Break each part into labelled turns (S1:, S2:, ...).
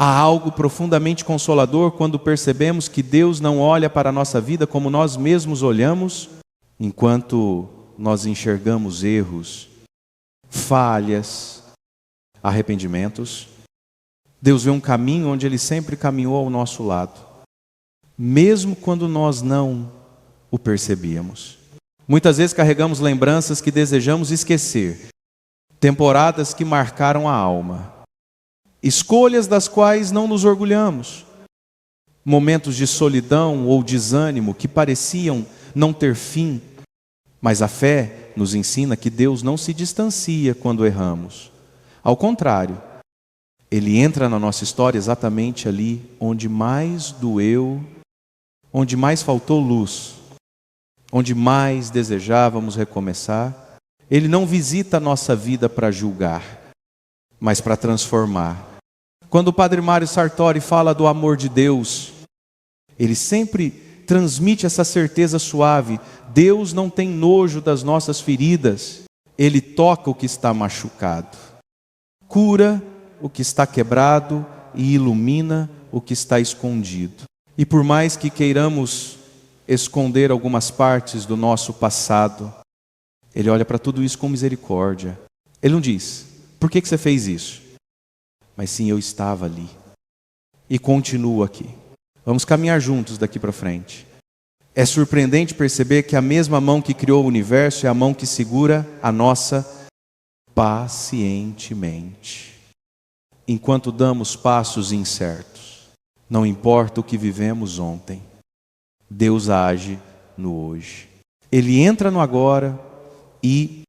S1: Há algo profundamente consolador quando percebemos que Deus não olha para a nossa vida como nós mesmos olhamos, enquanto nós enxergamos erros, falhas, arrependimentos. Deus vê um caminho onde Ele sempre caminhou ao nosso lado, mesmo quando nós não o percebíamos. Muitas vezes carregamos lembranças que desejamos esquecer, temporadas que marcaram a alma, escolhas das quais não nos orgulhamos, momentos de solidão ou desânimo que pareciam não ter fim, mas a fé nos ensina que Deus não se distancia quando erramos. Ao contrário, Ele entra na nossa história exatamente ali onde mais doeu, onde mais faltou luz, onde mais desejávamos recomeçar. Ele não visita a nossa vida para julgar, mas para transformar. Quando o Padre Mário Sartori fala do amor de Deus, ele sempre transmite essa certeza suave. Deus não tem nojo das nossas feridas. Ele toca o que está machucado, cura o que está quebrado e ilumina o que está escondido. E por mais que queiramos esconder algumas partes do nosso passado, Ele olha para tudo isso com misericórdia. Ele não diz: por que você fez isso? Mas sim, eu estava ali e continuo aqui. Vamos caminhar juntos daqui para frente. É surpreendente perceber que a mesma mão que criou o universo é a mão que segura a nossa pacientemente, enquanto damos passos incertos. Não importa o que vivemos ontem, Deus age no hoje. Ele entra no agora e,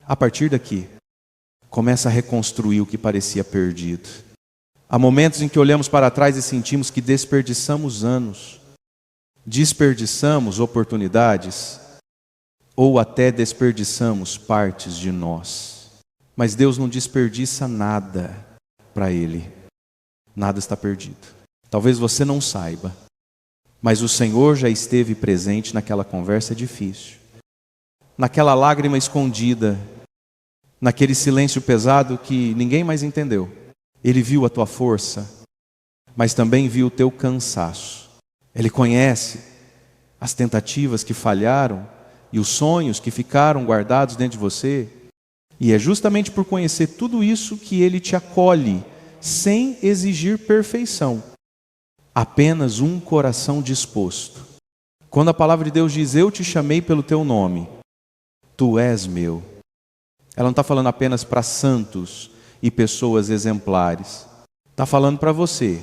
S1: a partir daqui, começa a reconstruir o que parecia perdido. Há momentos em que olhamos para trás e sentimos que desperdiçamos anos, desperdiçamos oportunidades, ou até desperdiçamos partes de nós. Mas Deus não desperdiça nada para Ele. Nada está perdido. Talvez você não saiba, mas o Senhor já esteve presente naquela conversa difícil, naquela lágrima escondida, naquele silêncio pesado que ninguém mais entendeu. Ele viu a tua força, mas também viu o teu cansaço. Ele conhece as tentativas que falharam e os sonhos que ficaram guardados dentro de você. E é justamente por conhecer tudo isso que Ele te acolhe, sem exigir perfeição. Apenas um coração disposto. Quando a palavra de Deus diz: eu te chamei pelo teu nome, tu és meu, ela não está falando apenas para santos e pessoas exemplares. Está falando para você,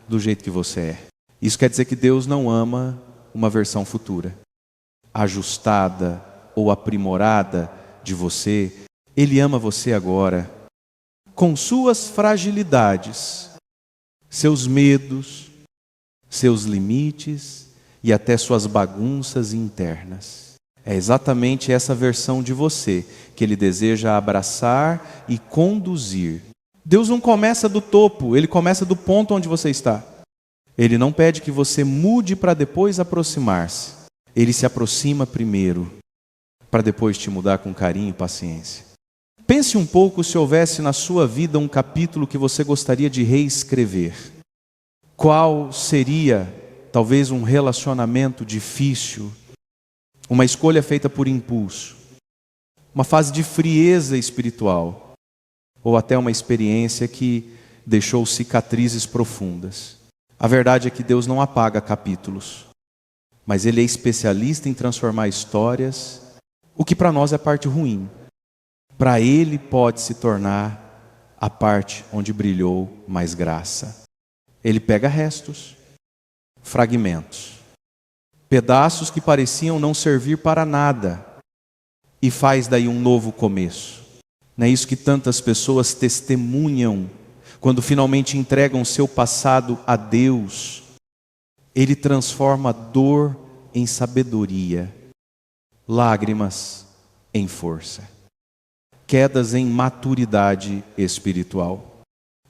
S1: do jeito que você é. Isso quer dizer que Deus não ama uma versão futura, ajustada ou aprimorada de você. Ele ama você agora, com suas fragilidades, seus medos, seus limites e até suas bagunças internas. É exatamente essa versão de você que Ele deseja abraçar e conduzir. Deus não começa do topo, Ele começa do ponto onde você está. Ele não pede que você mude para depois aproximar-se. Ele se aproxima primeiro, para depois te mudar com carinho e paciência. Pense um pouco se houvesse na sua vida um capítulo que você gostaria de reescrever. Qual seria, talvez, um relacionamento difícil, uma escolha feita por impulso, uma fase de frieza espiritual, ou até uma experiência que deixou cicatrizes profundas. A verdade é que Deus não apaga capítulos, mas Ele é especialista em transformar histórias, o que para nós é parte ruim. Para Ele pode se tornar a parte onde brilhou mais graça. Ele pega restos, fragmentos, pedaços que pareciam não servir para nada e faz daí um novo começo. Não é isso que tantas pessoas testemunham quando finalmente entregam seu passado a Deus? Ele transforma dor em sabedoria, lágrimas em força, quedas em maturidade espiritual.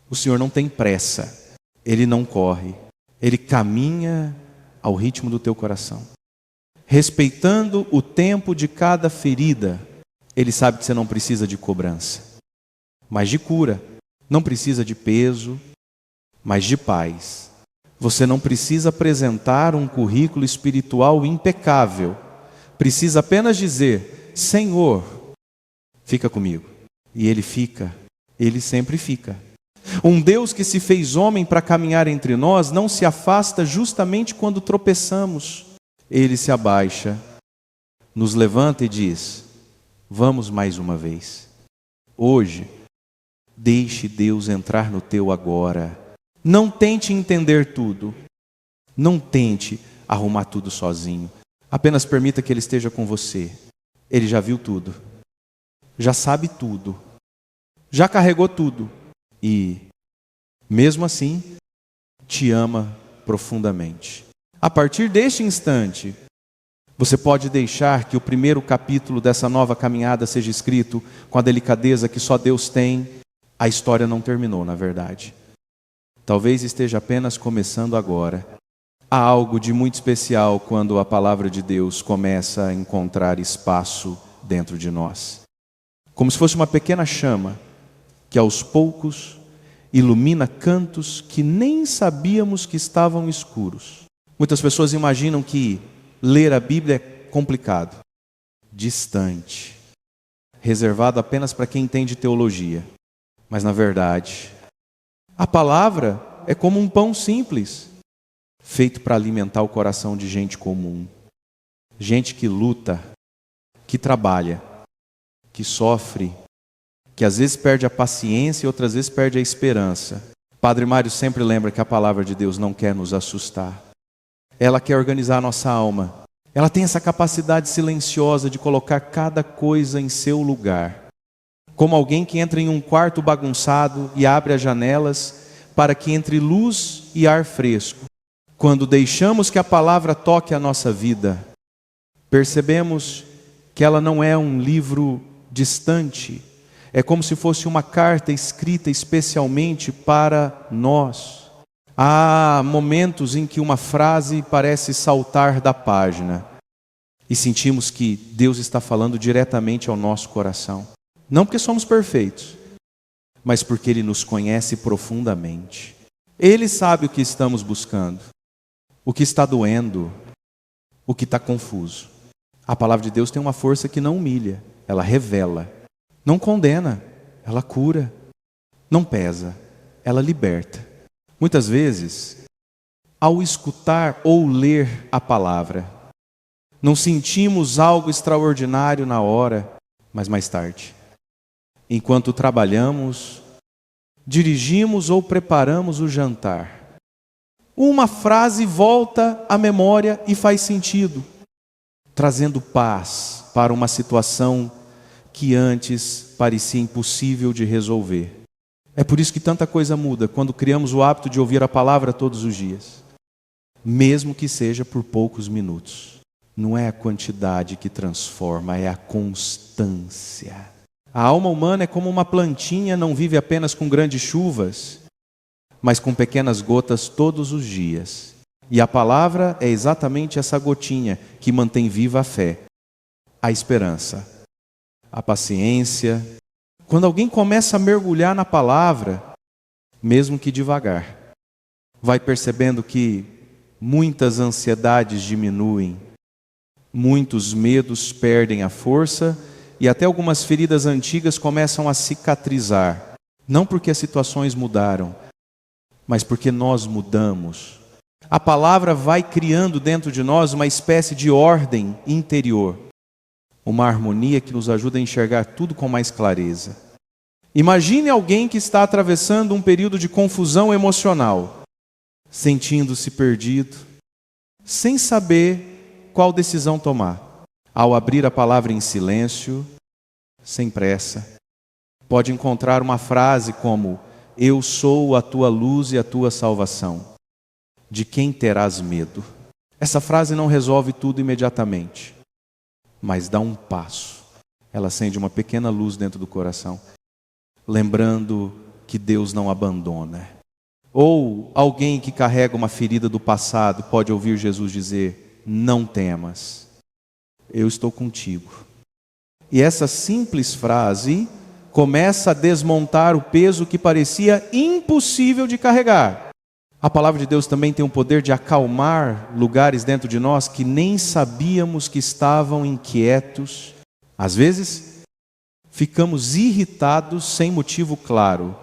S1: O Senhor não tem pressa, Ele não corre, Ele caminha ao ritmo do teu coração, respeitando o tempo de cada ferida. Ele sabe que você não precisa de cobrança, mas de cura. Não precisa de peso, mas de paz. Você não precisa apresentar um currículo espiritual impecável. Precisa apenas dizer: Senhor, fica comigo. E Ele fica, Ele sempre fica. Um Deus que se fez homem para caminhar entre nós não se afasta justamente quando tropeçamos. Ele se abaixa, nos levanta e diz: vamos mais uma vez. Hoje, deixe Deus entrar no teu agora. Não tente entender tudo. Não tente arrumar tudo sozinho. Apenas permita que Ele esteja com você. Ele já viu tudo. Já sabe tudo. Já carregou tudo. E, mesmo assim, te ama profundamente. A partir deste instante, você pode deixar que o primeiro capítulo dessa nova caminhada seja escrito com a delicadeza que só Deus tem. A história não terminou, na verdade. Talvez esteja apenas começando agora. Há algo de muito especial quando a palavra de Deus começa a encontrar espaço dentro de nós. Como se fosse uma pequena chama que aos poucos ilumina cantos que nem sabíamos que estavam escuros. Muitas pessoas imaginam que ler a Bíblia é complicado, distante, reservado apenas para quem entende teologia. Mas na verdade, a palavra é como um pão simples, feito para alimentar o coração de gente comum. Gente que luta, que trabalha, que sofre, que às vezes perde a paciência e outras vezes perde a esperança. Padre Mário sempre lembra que a palavra de Deus não quer nos assustar. Ela quer organizar a nossa alma. Ela tem essa capacidade silenciosa de colocar cada coisa em seu lugar. Como alguém que entra em um quarto bagunçado e abre as janelas para que entre luz e ar fresco. Quando deixamos que a palavra toque a nossa vida, percebemos que ela não é um livro distante. É como se fosse uma carta escrita especialmente para nós. Há momentos em que uma frase parece saltar da página e sentimos que Deus está falando diretamente ao nosso coração. Não porque somos perfeitos, mas porque Ele nos conhece profundamente. Ele sabe o que estamos buscando, o que está doendo, o que está confuso. A palavra de Deus tem uma força que não humilha, ela revela. Não condena, ela cura. Não pesa, ela liberta. Muitas vezes, ao escutar ou ler a palavra, não sentimos algo extraordinário na hora, mas mais tarde. Enquanto trabalhamos, dirigimos ou preparamos o jantar, uma frase volta à memória e faz sentido, trazendo paz para uma situação que antes parecia impossível de resolver. É por isso que tanta coisa muda quando criamos o hábito de ouvir a palavra todos os dias, mesmo que seja por poucos minutos. Não é a quantidade que transforma, é a constância. A alma humana é como uma plantinha, não vive apenas com grandes chuvas, mas com pequenas gotas todos os dias. E a palavra é exatamente essa gotinha que mantém viva a fé, a esperança, a paciência. Quando alguém começa a mergulhar na palavra, mesmo que devagar, vai percebendo que muitas ansiedades diminuem, muitos medos perdem a força e até algumas feridas antigas começam a cicatrizar. Não porque as situações mudaram, mas porque nós mudamos. A palavra vai criando dentro de nós uma espécie de ordem interior. Uma harmonia que nos ajuda a enxergar tudo com mais clareza. Imagine alguém que está atravessando um período de confusão emocional, sentindo-se perdido, sem saber qual decisão tomar. Ao abrir a palavra em silêncio, sem pressa, pode encontrar uma frase como: eu sou a tua luz e a tua salvação. De quem terás medo? Essa frase não resolve tudo imediatamente, mas dá um passo. Ela acende uma pequena luz dentro do coração, lembrando que Deus não abandona. Ou alguém que carrega uma ferida do passado pode ouvir Jesus dizer: não temas, eu estou contigo. E essa simples frase começa a desmontar o peso que parecia impossível de carregar. A palavra de Deus também tem o poder de acalmar lugares dentro de nós que nem sabíamos que estavam inquietos. Às vezes, ficamos irritados sem motivo claro,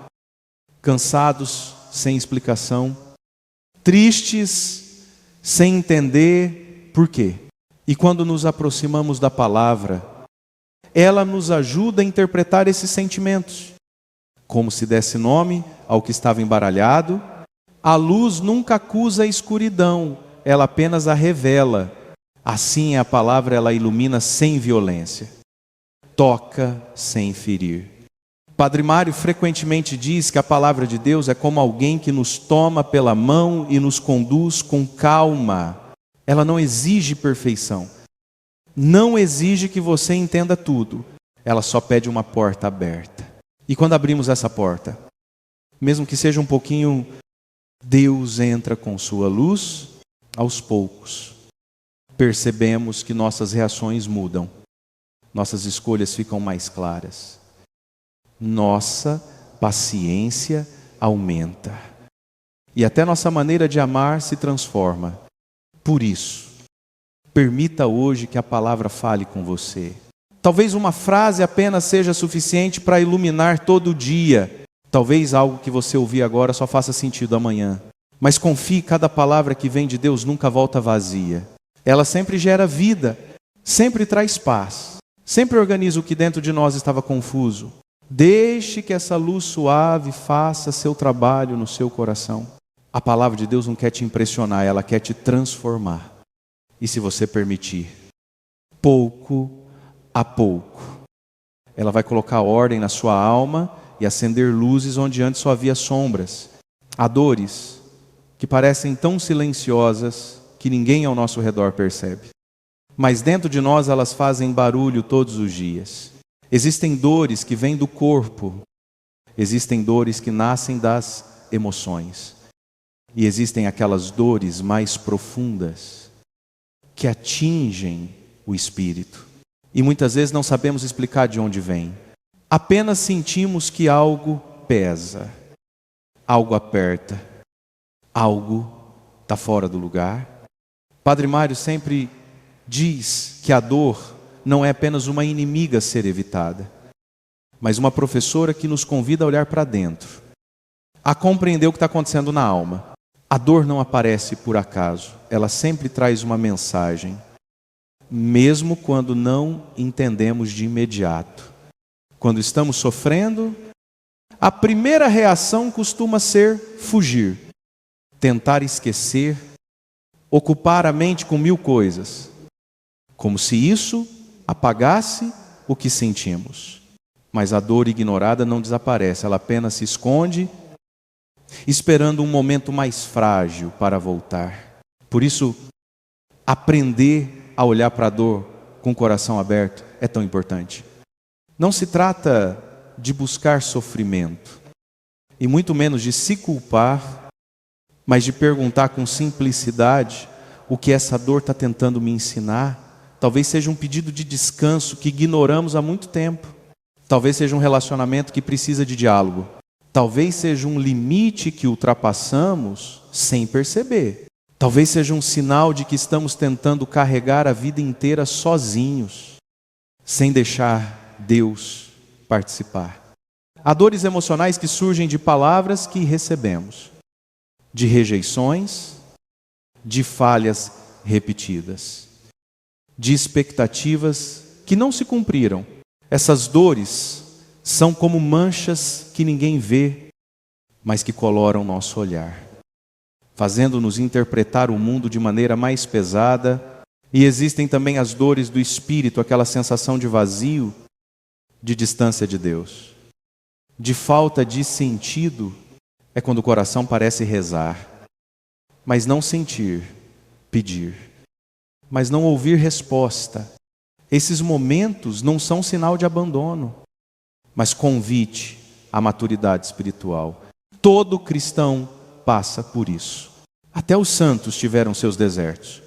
S1: cansados sem explicação, tristes sem entender por quê. E quando nos aproximamos da palavra, ela nos ajuda a interpretar esses sentimentos, como se desse nome ao que estava embaralhado. A luz nunca acusa a escuridão, ela apenas a revela. Assim a palavra, ela ilumina sem violência, toca sem ferir. Padre Mário frequentemente diz que a palavra de Deus é como alguém que nos toma pela mão e nos conduz com calma. Ela não exige perfeição, não exige que você entenda tudo, ela só pede uma porta aberta. E quando abrimos essa porta, mesmo que seja um pouquinho, Deus entra com sua luz. Aos poucos percebemos que nossas reações mudam, nossas escolhas ficam mais claras, nossa paciência aumenta e até nossa maneira de amar se transforma. Por isso, permita hoje que a palavra fale com você. Talvez uma frase apenas seja suficiente para iluminar todo o dia. Talvez algo que você ouvir agora só faça sentido amanhã. Mas confie, cada palavra que vem de Deus nunca volta vazia. Ela sempre gera vida, sempre traz paz, sempre organiza o que dentro de nós estava confuso. Deixe que essa luz suave faça seu trabalho no seu coração. A palavra de Deus não quer te impressionar, ela quer te transformar. E se você permitir, pouco a pouco, ela vai colocar ordem na sua alma e acender luzes onde antes só havia sombras. Há dores que parecem tão silenciosas que ninguém ao nosso redor percebe. Mas dentro de nós elas fazem barulho todos os dias. Existem dores que vêm do corpo, existem dores que nascem das emoções. E existem aquelas dores mais profundas que atingem o espírito. E muitas vezes não sabemos explicar de onde vem. Apenas sentimos que algo pesa, algo aperta, algo está fora do lugar. Padre Mário sempre diz que a dor não é apenas uma inimiga a ser evitada, mas uma professora que nos convida a olhar para dentro, a compreender o que está acontecendo na alma. A dor não aparece por acaso, ela sempre traz uma mensagem, mesmo quando não entendemos de imediato. Quando estamos sofrendo, a primeira reação costuma ser fugir, tentar esquecer, ocupar a mente com 1000 coisas, como se isso apagasse o que sentimos. Mas a dor ignorada não desaparece, ela apenas se esconde, esperando um momento mais frágil para voltar. Por isso, aprender a olhar para a dor com o coração aberto é tão importante. Não se trata de buscar sofrimento, e muito menos de se culpar, mas de perguntar com simplicidade o que essa dor está tentando me ensinar. Talvez seja um pedido de descanso que ignoramos há muito tempo. Talvez seja um relacionamento que precisa de diálogo. Talvez seja um limite que ultrapassamos sem perceber. Talvez seja um sinal de que estamos tentando carregar a vida inteira sozinhos, sem deixar Deus participar. Há dores emocionais que surgem de palavras que recebemos, de rejeições, de falhas repetidas, de expectativas que não se cumpriram. Essas dores são como manchas que ninguém vê, mas que coloram nosso olhar, fazendo-nos interpretar o mundo de maneira mais pesada. E existem também as dores do espírito, aquela sensação de vazio, de distância de Deus, de falta de sentido. É quando o coração parece rezar, mas não sentir, pedir, mas não ouvir resposta. Esses momentos não são sinal de abandono, mas convite à maturidade espiritual. Todo cristão passa por isso. Até os santos tiveram seus desertos.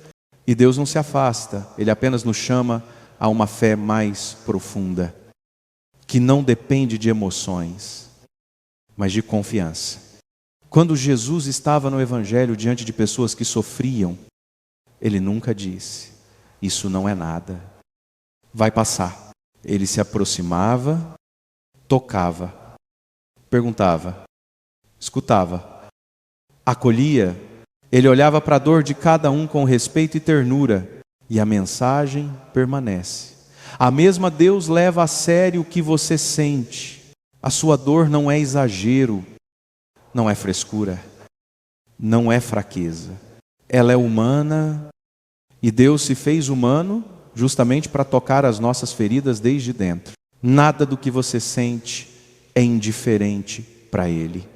S1: E Deus não se afasta, Ele apenas nos chama a uma fé mais profunda, que não depende de emoções, mas de confiança. Quando Jesus estava no Evangelho diante de pessoas que sofriam, Ele nunca disse: isso não é nada, vai passar. Ele se aproximava, tocava, perguntava, escutava, acolhia. Ele olhava para a dor de cada um com respeito e ternura, e a mensagem permanece. A mesma Deus leva a sério o que você sente. A sua dor não é exagero, não é frescura, não é fraqueza. Ela é humana, e Deus se fez humano justamente para tocar as nossas feridas desde dentro. Nada do que você sente é indiferente para Ele.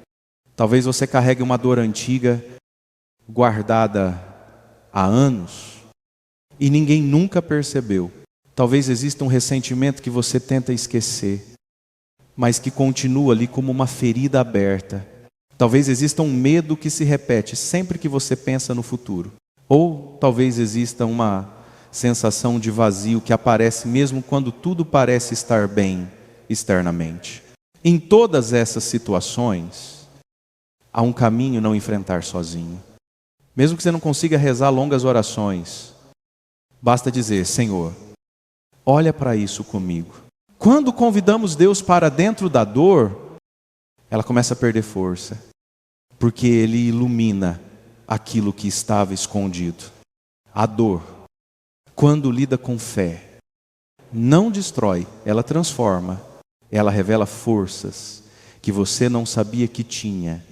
S1: Talvez você carregue uma dor antiga, guardada há anos, e ninguém nunca percebeu. Talvez exista um ressentimento que você tenta esquecer, mas que continua ali como uma ferida aberta. Talvez exista um medo que se repete sempre que você pensa no futuro. Ou talvez exista uma sensação de vazio que aparece mesmo quando tudo parece estar bem externamente. Em todas essas situações, há um caminho não enfrentar sozinho. Mesmo que você não consiga rezar longas orações, basta dizer: Senhor, olha para isso comigo. Quando convidamos Deus para dentro da dor, ela começa a perder força, porque Ele ilumina aquilo que estava escondido. A dor, quando lida com fé, não destrói, ela transforma. Ela revela forças que você não sabia que tinha.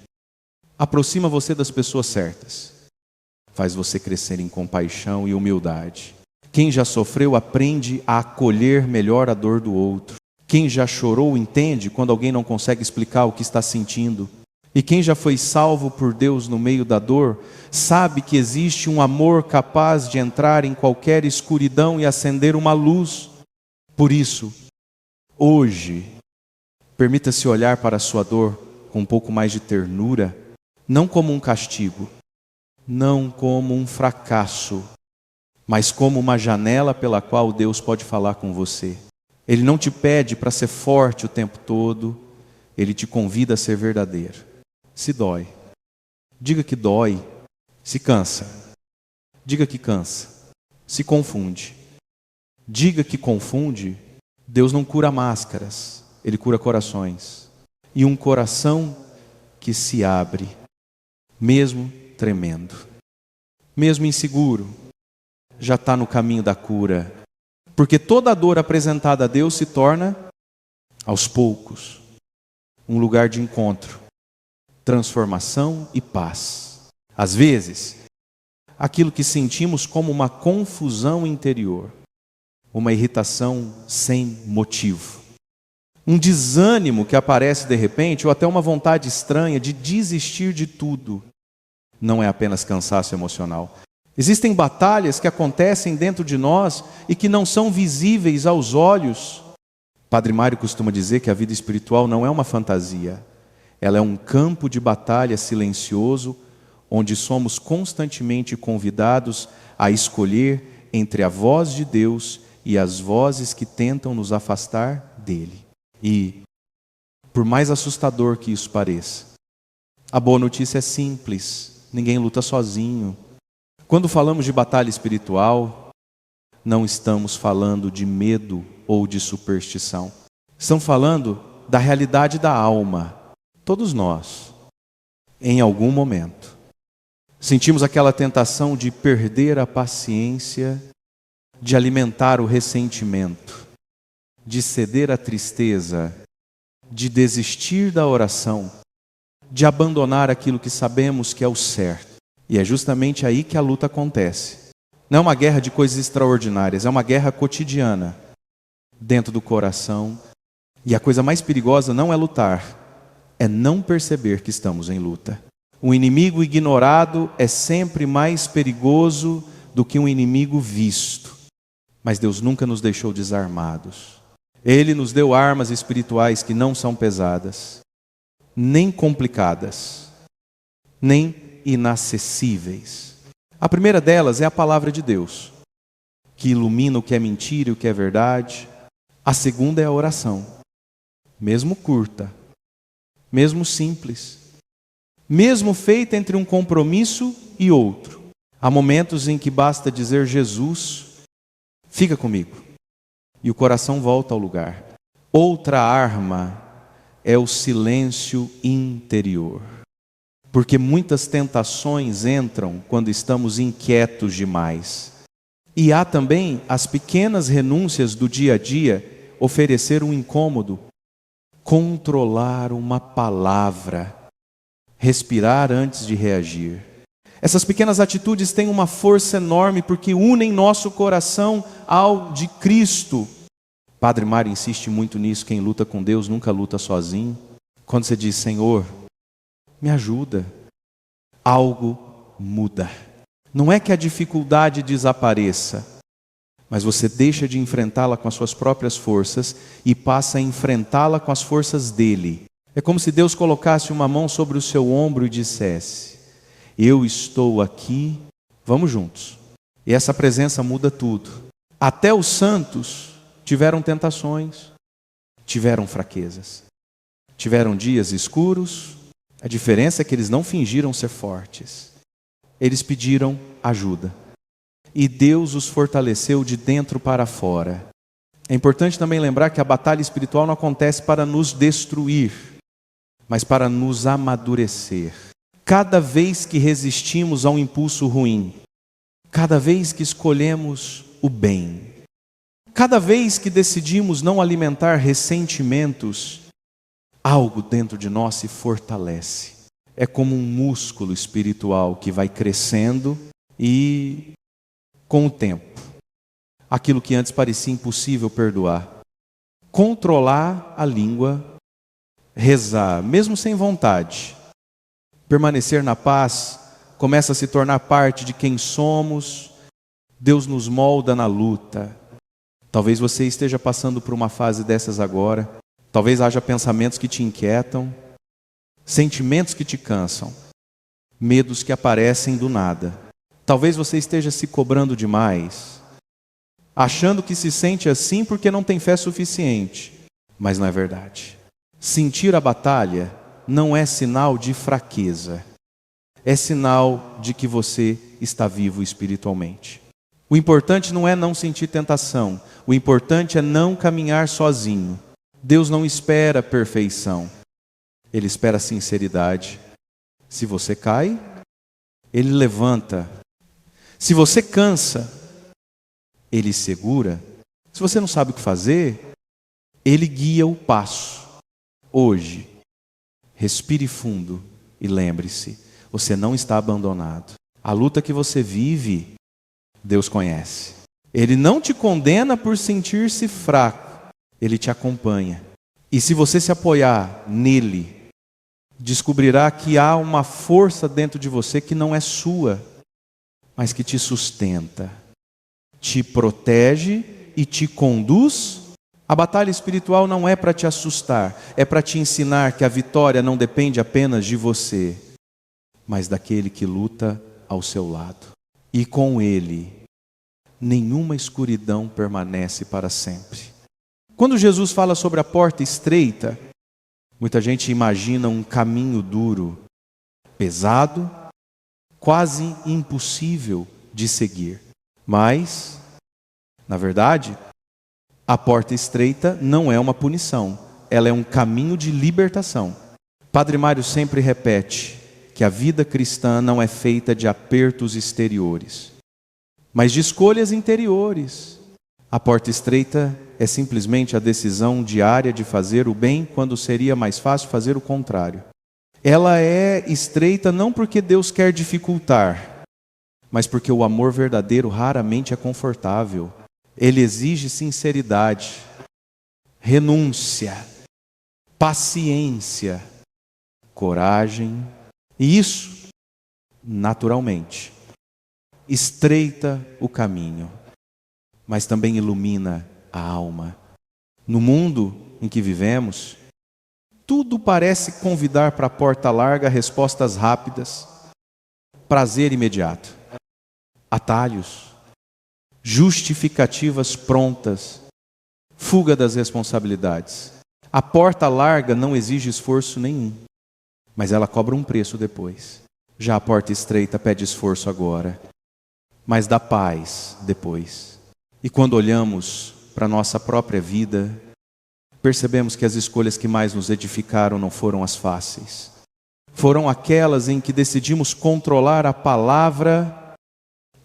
S1: Aproxima você das pessoas certas. Faz você crescer em compaixão e humildade. Quem já sofreu aprende a acolher melhor a dor do outro. Quem já chorou entende quando alguém não consegue explicar o que está sentindo. E quem já foi salvo por Deus no meio da dor, sabe que existe um amor capaz de entrar em qualquer escuridão e acender uma luz. Por isso, hoje, permita-se olhar para a sua dor com um pouco mais de ternura, não como um castigo, não como um fracasso, mas como uma janela pela qual Deus pode falar com você. Ele não te pede para ser forte o tempo todo, Ele te convida a ser verdadeiro. Se dói, diga que dói. Se cansa, diga que cansa. Se confunde, diga que confunde. Deus não cura máscaras, Ele cura corações. E um coração que se abre, mesmo tremendo, mesmo inseguro, já está no caminho da cura. Porque toda dor apresentada a Deus se torna, aos poucos, um lugar de encontro, transformação e paz. Às vezes, aquilo que sentimos como uma confusão interior, uma irritação sem motivo, um desânimo que aparece de repente, ou até uma vontade estranha de desistir de tudo, não é apenas cansaço emocional. Existem batalhas que acontecem dentro de nós e que não são visíveis aos olhos. Padre Mário costuma dizer que a vida espiritual não é uma fantasia. Ela é um campo de batalha silencioso, onde somos constantemente convidados a escolher entre a voz de Deus e as vozes que tentam nos afastar dele. E, por mais assustador que isso pareça, a boa notícia é simples: ninguém luta sozinho. Quando falamos de batalha espiritual, não estamos falando de medo ou de superstição. Estamos falando da realidade da alma. Todos nós, em algum momento, sentimos aquela tentação de perder a paciência, de alimentar o ressentimento, de ceder à tristeza, de desistir da oração, de abandonar aquilo que sabemos que é o certo. E é justamente aí que a luta acontece. Não é uma guerra de coisas extraordinárias, é uma guerra cotidiana, dentro do coração. E a coisa mais perigosa não é lutar, é não perceber que estamos em luta. Um inimigo ignorado é sempre mais perigoso do que um inimigo visto. Mas Deus nunca nos deixou desarmados. Ele nos deu armas espirituais que não são pesadas, nem complicadas, nem inacessíveis. A primeira delas é a palavra de Deus, que ilumina o que é mentira e o que é verdade. A segunda é a oração, mesmo curta, mesmo simples, mesmo feita entre um compromisso e outro. Há momentos em que basta dizer: Jesus, fica comigo, e o coração volta ao lugar. Outra arma é o silêncio interior, porque muitas tentações entram quando estamos inquietos demais. E há também as pequenas renúncias do dia a dia, oferecer um incômodo, controlar uma palavra, respirar antes de reagir. Essas pequenas atitudes têm uma força enorme porque unem nosso coração ao de Cristo. Padre Mário insiste muito nisso: quem luta com Deus nunca luta sozinho. Quando você diz: Senhor, me ajuda, algo muda. Não é que a dificuldade desapareça, mas você deixa de enfrentá-la com as suas próprias forças e passa a enfrentá-la com as forças dele. É como se Deus colocasse uma mão sobre o seu ombro e dissesse: eu estou aqui, vamos juntos. E essa presença muda tudo. Até os santos tiveram tentações, tiveram fraquezas, tiveram dias escuros. A diferença é que eles não fingiram ser fortes. Eles pediram ajuda. E Deus os fortaleceu de dentro para fora. É importante também lembrar que a batalha espiritual não acontece para nos destruir, mas para nos amadurecer. Cada vez que resistimos a um impulso ruim, cada vez que escolhemos o bem, cada vez que decidimos não alimentar ressentimentos, algo dentro de nós se fortalece. É como um músculo espiritual que vai crescendo e, com o tempo, aquilo que antes parecia impossível perdoar, controlar a língua, rezar, mesmo sem vontade, permanecer na paz, começa a se tornar parte de quem somos. Deus nos molda na luta. Talvez você esteja passando por uma fase dessas agora. Talvez haja pensamentos que te inquietam, sentimentos que te cansam, medos que aparecem do nada. Talvez você esteja se cobrando demais, achando que se sente assim porque não tem fé suficiente. Mas não é verdade. Sentir a batalha não é sinal de fraqueza. É sinal de que você está vivo espiritualmente. O importante não é não sentir tentação. O importante é não caminhar sozinho. Deus não espera perfeição. Ele espera sinceridade. Se você cai, Ele levanta. Se você cansa, Ele segura. Se você não sabe o que fazer, Ele guia o passo. Hoje, respire fundo e lembre-se, você não está abandonado. A luta que você vive, Deus conhece. Ele não te condena por sentir-se fraco. Ele te acompanha. E se você se apoiar nele, descobrirá que há uma força dentro de você que não é sua, mas que te sustenta, te protege e te conduz. A batalha espiritual não é para te assustar, é para te ensinar que a vitória não depende apenas de você, mas daquele que luta ao seu lado. E com ele, nenhuma escuridão permanece para sempre. Quando Jesus fala sobre a porta estreita, muita gente imagina um caminho duro, pesado, quase impossível de seguir. Mas, na verdade, a porta estreita não é uma punição, ela é um caminho de libertação. Padre Mário sempre repete que a vida cristã não é feita de apertos exteriores, mas de escolhas interiores. A porta estreita é simplesmente a decisão diária de fazer o bem quando seria mais fácil fazer o contrário. Ela é estreita não porque Deus quer dificultar, mas porque o amor verdadeiro raramente é confortável. Ele exige sinceridade, renúncia, paciência, coragem. E isso, naturalmente, estreita o caminho, mas também ilumina a alma. No mundo em que vivemos, tudo parece convidar para a porta larga respostas rápidas, prazer imediato, atalhos, justificativas prontas, fuga das responsabilidades. A porta larga não exige esforço nenhum. mas ela cobra um preço depois. Já a porta estreita pede esforço agora, mas dá paz depois. E quando olhamos para a nossa própria vida, percebemos que as escolhas que mais nos edificaram não foram as fáceis. Foram aquelas em que decidimos controlar a palavra,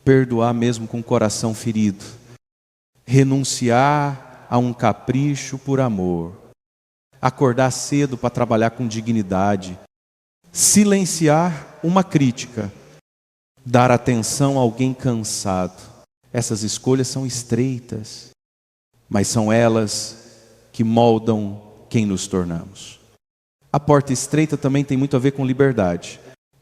S1: perdoar mesmo com o coração ferido, renunciar a um capricho por amor, acordar cedo para trabalhar com dignidade, silenciar uma crítica, dar atenção a alguém cansado. Essas escolhas são estreitas, mas são elas que moldam quem nos tornamos. A porta estreita também tem muito a ver com liberdade.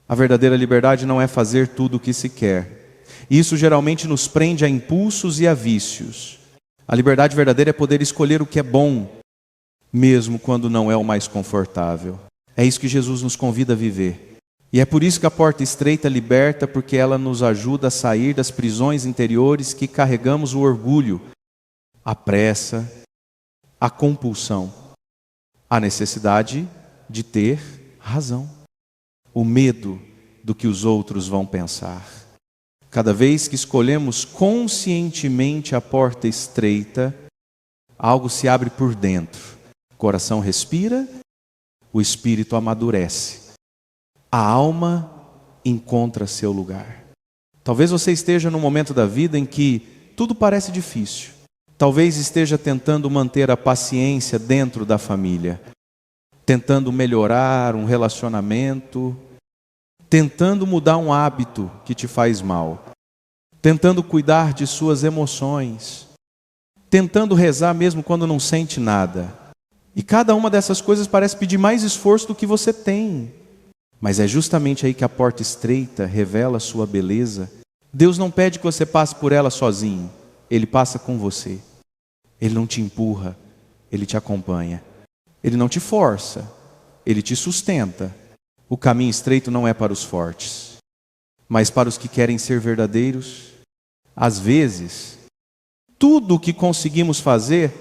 S1: A verdadeira liberdade não é fazer tudo o que se quer. Isso geralmente nos prende a impulsos e a vícios. A liberdade verdadeira é poder escolher o que é bom, mesmo quando não é o mais confortável. É isso que Jesus nos convida a viver. E é por isso que a porta estreita liberta, porque ela nos ajuda a sair das prisões interiores que carregamos o orgulho, a pressa, a compulsão, a necessidade de ter razão, o medo do que os outros vão pensar. Cada vez que escolhemos conscientemente a porta estreita, algo se abre por dentro. O coração respira, o espírito amadurece. A alma encontra seu lugar. Talvez você esteja num momento da vida em que tudo parece difícil. Talvez esteja tentando manter a paciência dentro da família, tentando melhorar um relacionamento, tentando mudar um hábito que te faz mal, tentando cuidar de suas emoções, tentando rezar mesmo quando não sente nada. E cada uma dessas coisas parece pedir mais esforço do que você tem. Mas é justamente aí que a porta estreita revela a sua beleza. Deus não pede que você passe por ela sozinho. Ele passa com você. Ele não te empurra, Ele te acompanha. Ele não te força, Ele te sustenta. O caminho estreito não é para os fortes, mas para os que querem ser verdadeiros. Às vezes, tudo o que conseguimos fazer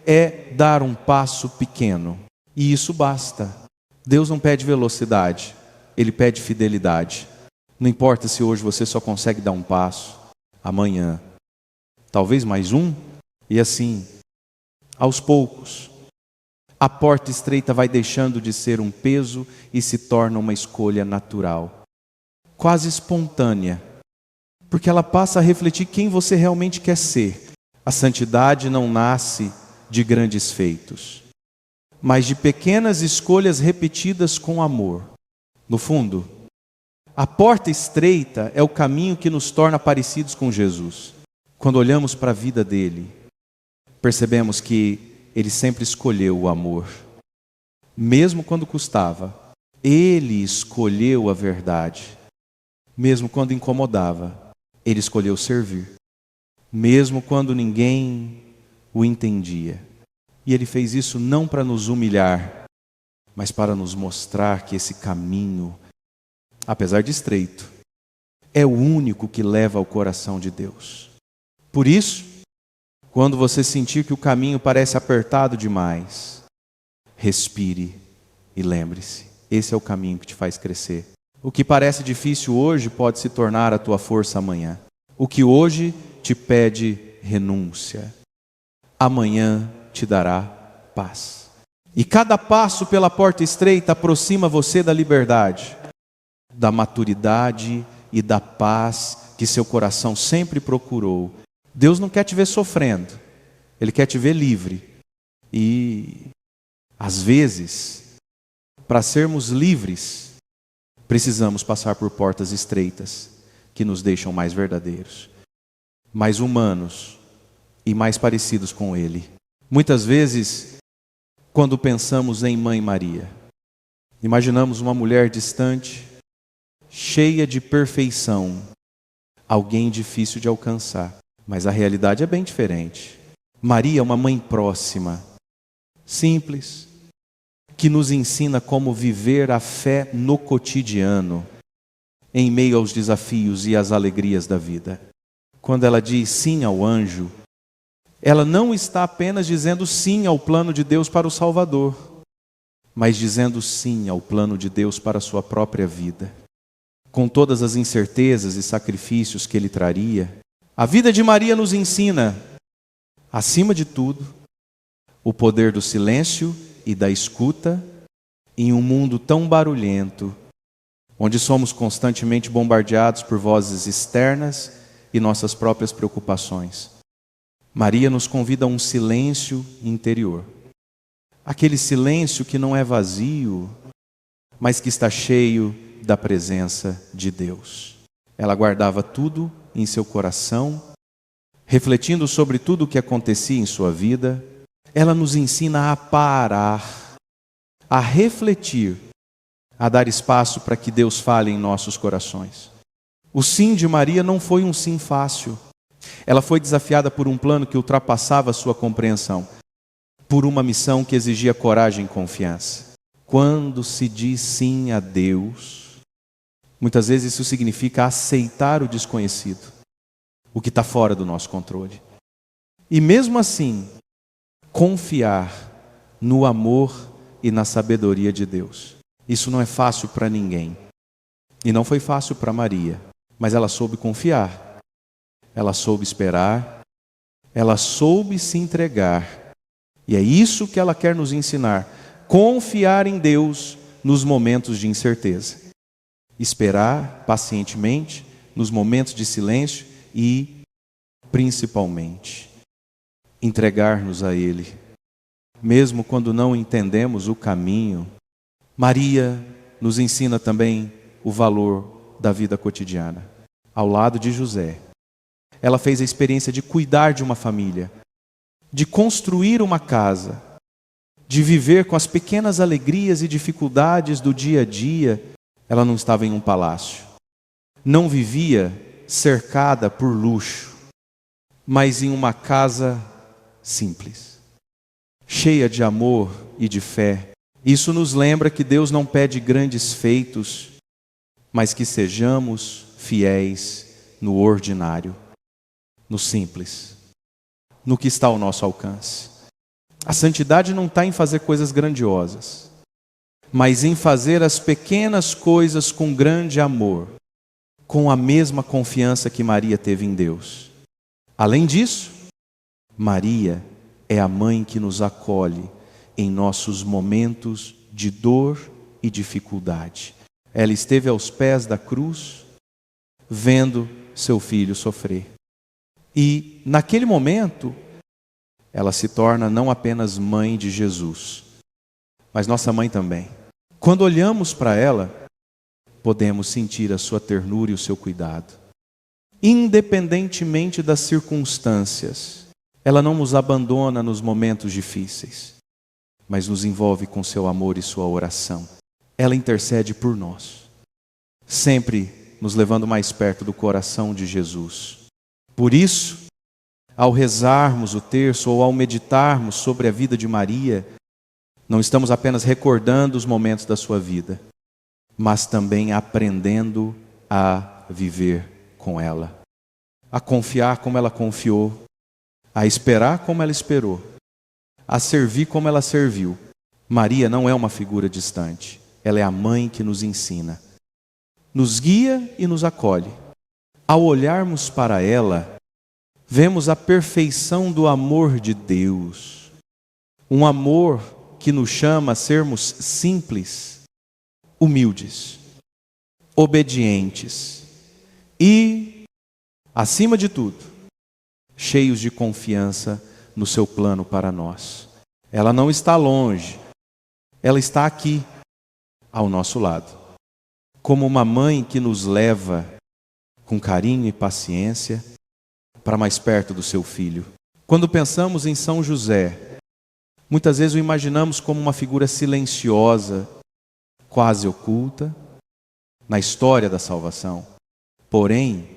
S1: é dar um passo pequeno, e isso basta. Deus não pede velocidade, Ele pede fidelidade. Não importa se hoje você só consegue dar um passo, amanhã, talvez mais um, e assim, aos poucos, a porta estreita vai deixando de ser um peso e se torna uma escolha natural, quase espontânea, porque ela passa a refletir quem você realmente quer ser. A santidade não nasce de grandes feitos, mas de pequenas escolhas repetidas com amor. No fundo, a porta estreita é o caminho que nos torna parecidos com Jesus. Quando olhamos para a vida dele, percebemos que ele sempre escolheu o amor. Mesmo quando custava, ele escolheu a verdade. Mesmo quando incomodava, ele escolheu servir. Mesmo quando ninguém o entendia. E ele fez isso não para nos humilhar, mas para nos mostrar que esse caminho, apesar de estreito, é o único que leva ao coração de Deus. Por isso, quando você sentir que o caminho parece apertado demais, respire e lembre-se, esse é o caminho que te faz crescer. O que parece difícil hoje pode se tornar a tua força amanhã. O que hoje te pede renúncia, amanhã te dará paz. E cada passo pela porta estreita aproxima você da liberdade, da maturidade e da paz que seu coração sempre procurou. Deus não quer te ver sofrendo, Ele quer te ver livre. E, às vezes, para sermos livres, precisamos passar por portas estreitas, que nos deixam mais verdadeiros, mais humanos e mais parecidos com Ele. Muitas vezes, quando pensamos em Mãe Maria, imaginamos uma mulher distante, cheia de perfeição, alguém difícil de alcançar. Mas a realidade é bem diferente. Maria é uma mãe próxima, simples, que nos ensina como viver a fé no cotidiano, em meio aos desafios e às alegrias da vida. Quando ela diz sim ao anjo, ela não está apenas dizendo sim ao plano de Deus para o Salvador, mas dizendo sim ao plano de Deus para a sua própria vida. Com todas as incertezas e sacrifícios que ele traria, a vida de Maria nos ensina, acima de tudo, o poder do silêncio e da escuta em um mundo tão barulhento, onde somos constantemente bombardeados por vozes externas e nossas próprias preocupações. Maria nos convida a um silêncio interior. Aquele silêncio que não é vazio, mas que está cheio da presença de Deus. Ela guardava tudo em seu coração, refletindo sobre tudo o que acontecia em sua vida. Ela nos ensina a parar, a refletir, a dar espaço para que Deus fale em nossos corações. O sim de Maria não foi um sim fácil. Ela foi desafiada por um plano que ultrapassava a sua compreensão, por uma missão que exigia coragem e confiança. Quando se diz sim a Deus, muitas vezes isso significa aceitar o desconhecido, o que está fora do nosso controle. E mesmo assim, confiar no amor e na sabedoria de Deus. Isso não é fácil para ninguém. E não foi fácil para Maria, mas ela soube confiar. Ela soube esperar. Ela soube se entregar. E é isso que ela quer nos ensinar. Confiar em Deus nos momentos de incerteza. Esperar pacientemente nos momentos de silêncio e, principalmente, entregar-nos a Ele. Mesmo quando não entendemos o caminho, Maria nos ensina também o valor da vida cotidiana. Ao lado de José, ela fez a experiência de cuidar de uma família, de construir uma casa, de viver com as pequenas alegrias e dificuldades do dia a dia. Ela não estava em um palácio, não vivia cercada por luxo, mas em uma casa simples, cheia de amor e de fé. Isso nos lembra que Deus não pede grandes feitos, mas que sejamos fiéis no ordinário, no simples, no que está ao nosso alcance. A santidade não está em fazer coisas grandiosas, mas em fazer as pequenas coisas com grande amor, com a mesma confiança que Maria teve em Deus. Além disso, Maria é a mãe que nos acolhe em nossos momentos de dor e dificuldade. Ela esteve aos pés da cruz, vendo seu filho sofrer. E, naquele momento, ela se torna não apenas mãe de Jesus, mas nossa mãe também. Quando olhamos para ela, podemos sentir a sua ternura e o seu cuidado. Independentemente das circunstâncias, ela não nos abandona nos momentos difíceis, mas nos envolve com seu amor e sua oração. Ela intercede por nós, sempre nos levando mais perto do coração de Jesus. Por isso, ao rezarmos o terço ou ao meditarmos sobre a vida de Maria, não estamos apenas recordando os momentos da sua vida, mas também aprendendo a viver com ela, a confiar como ela confiou, a esperar como ela esperou, a servir como ela serviu. Maria não é uma figura distante, ela é a mãe que nos ensina, nos guia e nos acolhe. Ao olharmos para ela, vemos a perfeição do amor de Deus, um amor que nos chama a sermos simples, humildes, obedientes e, acima de tudo, cheios de confiança no seu plano para nós. Ela não está longe, ela está aqui, ao nosso lado, como uma mãe que nos leva com carinho e paciência para mais perto do seu filho. Quando pensamos em São José, muitas vezes o imaginamos como uma figura silenciosa, quase oculta, na história da salvação. Porém,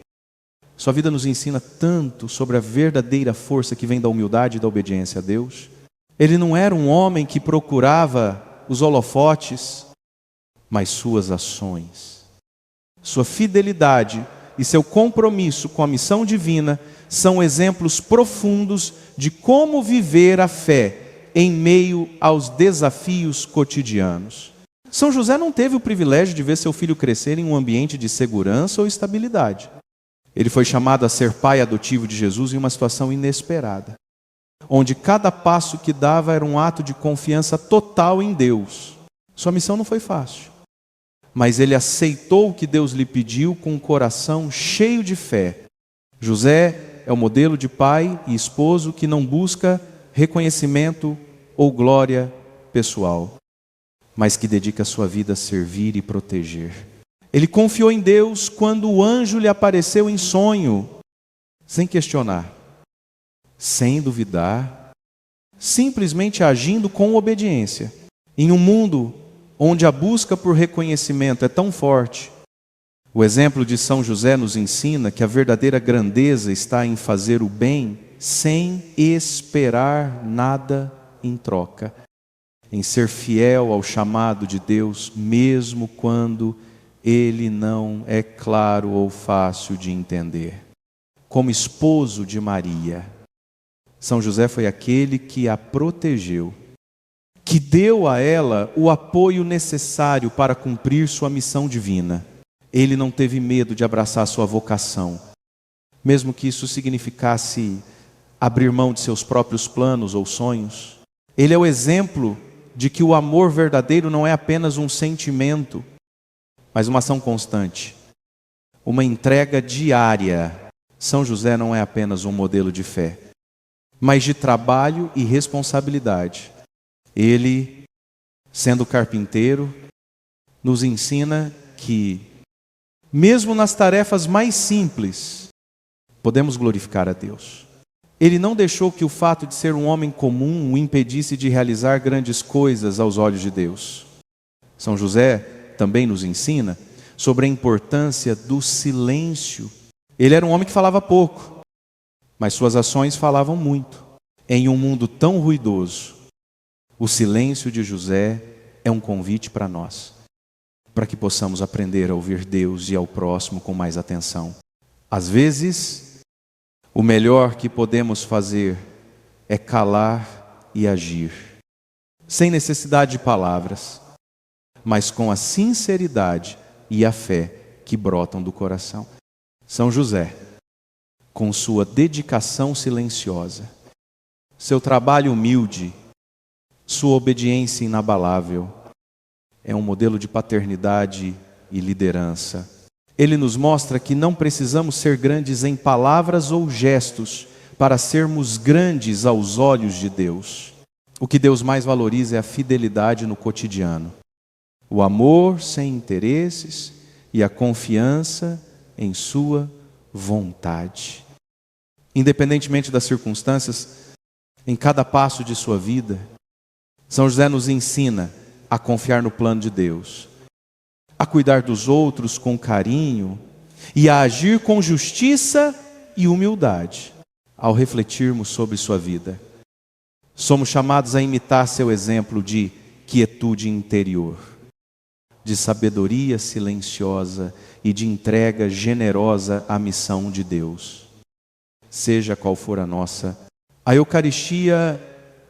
S1: sua vida nos ensina tanto sobre a verdadeira força que vem da humildade e da obediência a Deus. Ele não era um homem que procurava os holofotes, mas suas ações, sua fidelidade e seu compromisso com a missão divina são exemplos profundos de como viver a fé em meio aos desafios cotidianos. São José não teve o privilégio de ver seu filho crescer em um ambiente de segurança ou estabilidade. Ele foi chamado a ser pai adotivo de Jesus em uma situação inesperada, onde cada passo que dava era um ato de confiança total em Deus. Sua missão não foi fácil, mas ele aceitou o que Deus lhe pediu com um coração cheio de fé. José é o modelo de pai e esposo que não busca reconhecimento ou glória pessoal, mas que dedica a sua vida a servir e proteger. Ele confiou em Deus quando o anjo lhe apareceu em sonho, sem questionar, sem duvidar, simplesmente agindo com obediência. Em um mundo onde a busca por reconhecimento é tão forte, o exemplo de São José nos ensina que a verdadeira grandeza está em fazer o bem sem esperar nada em troca, em ser fiel ao chamado de Deus, mesmo quando ele não é claro ou fácil de entender. Como esposo de Maria, São José foi aquele que a protegeu, que deu a ela o apoio necessário para cumprir sua missão divina. Ele não teve medo de abraçar sua vocação, mesmo que isso significasse abrir mão de seus próprios planos ou sonhos. Ele é o exemplo de que o amor verdadeiro não é apenas um sentimento, mas uma ação constante, uma entrega diária. São José não é apenas um modelo de fé, mas de trabalho e responsabilidade. Ele, sendo carpinteiro, nos ensina que, mesmo nas tarefas mais simples, podemos glorificar a Deus. Ele não deixou que o fato de ser um homem comum o impedisse de realizar grandes coisas aos olhos de Deus. São José também nos ensina sobre a importância do silêncio. Ele era um homem que falava pouco, mas suas ações falavam muito. Em um mundo tão ruidoso, o silêncio de José é um convite para nós, para que possamos aprender a ouvir Deus e ao próximo com mais atenção. Às vezes, o melhor que podemos fazer é calar e agir, sem necessidade de palavras, mas com a sinceridade e a fé que brotam do coração. São José, com sua dedicação silenciosa, seu trabalho humilde, sua obediência inabalável, é um modelo de paternidade e liderança. Ele nos mostra que não precisamos ser grandes em palavras ou gestos para sermos grandes aos olhos de Deus. O que Deus mais valoriza é a fidelidade no cotidiano, o amor sem interesses e a confiança em sua vontade. Independentemente das circunstâncias, em cada passo de sua vida, São José nos ensina a confiar no plano de Deus, a cuidar dos outros com carinho e a agir com justiça e humildade. Ao refletirmos sobre sua vida, somos chamados a imitar seu exemplo de quietude interior, de sabedoria silenciosa e de entrega generosa à missão de Deus. Seja qual for a nossa, a Eucaristia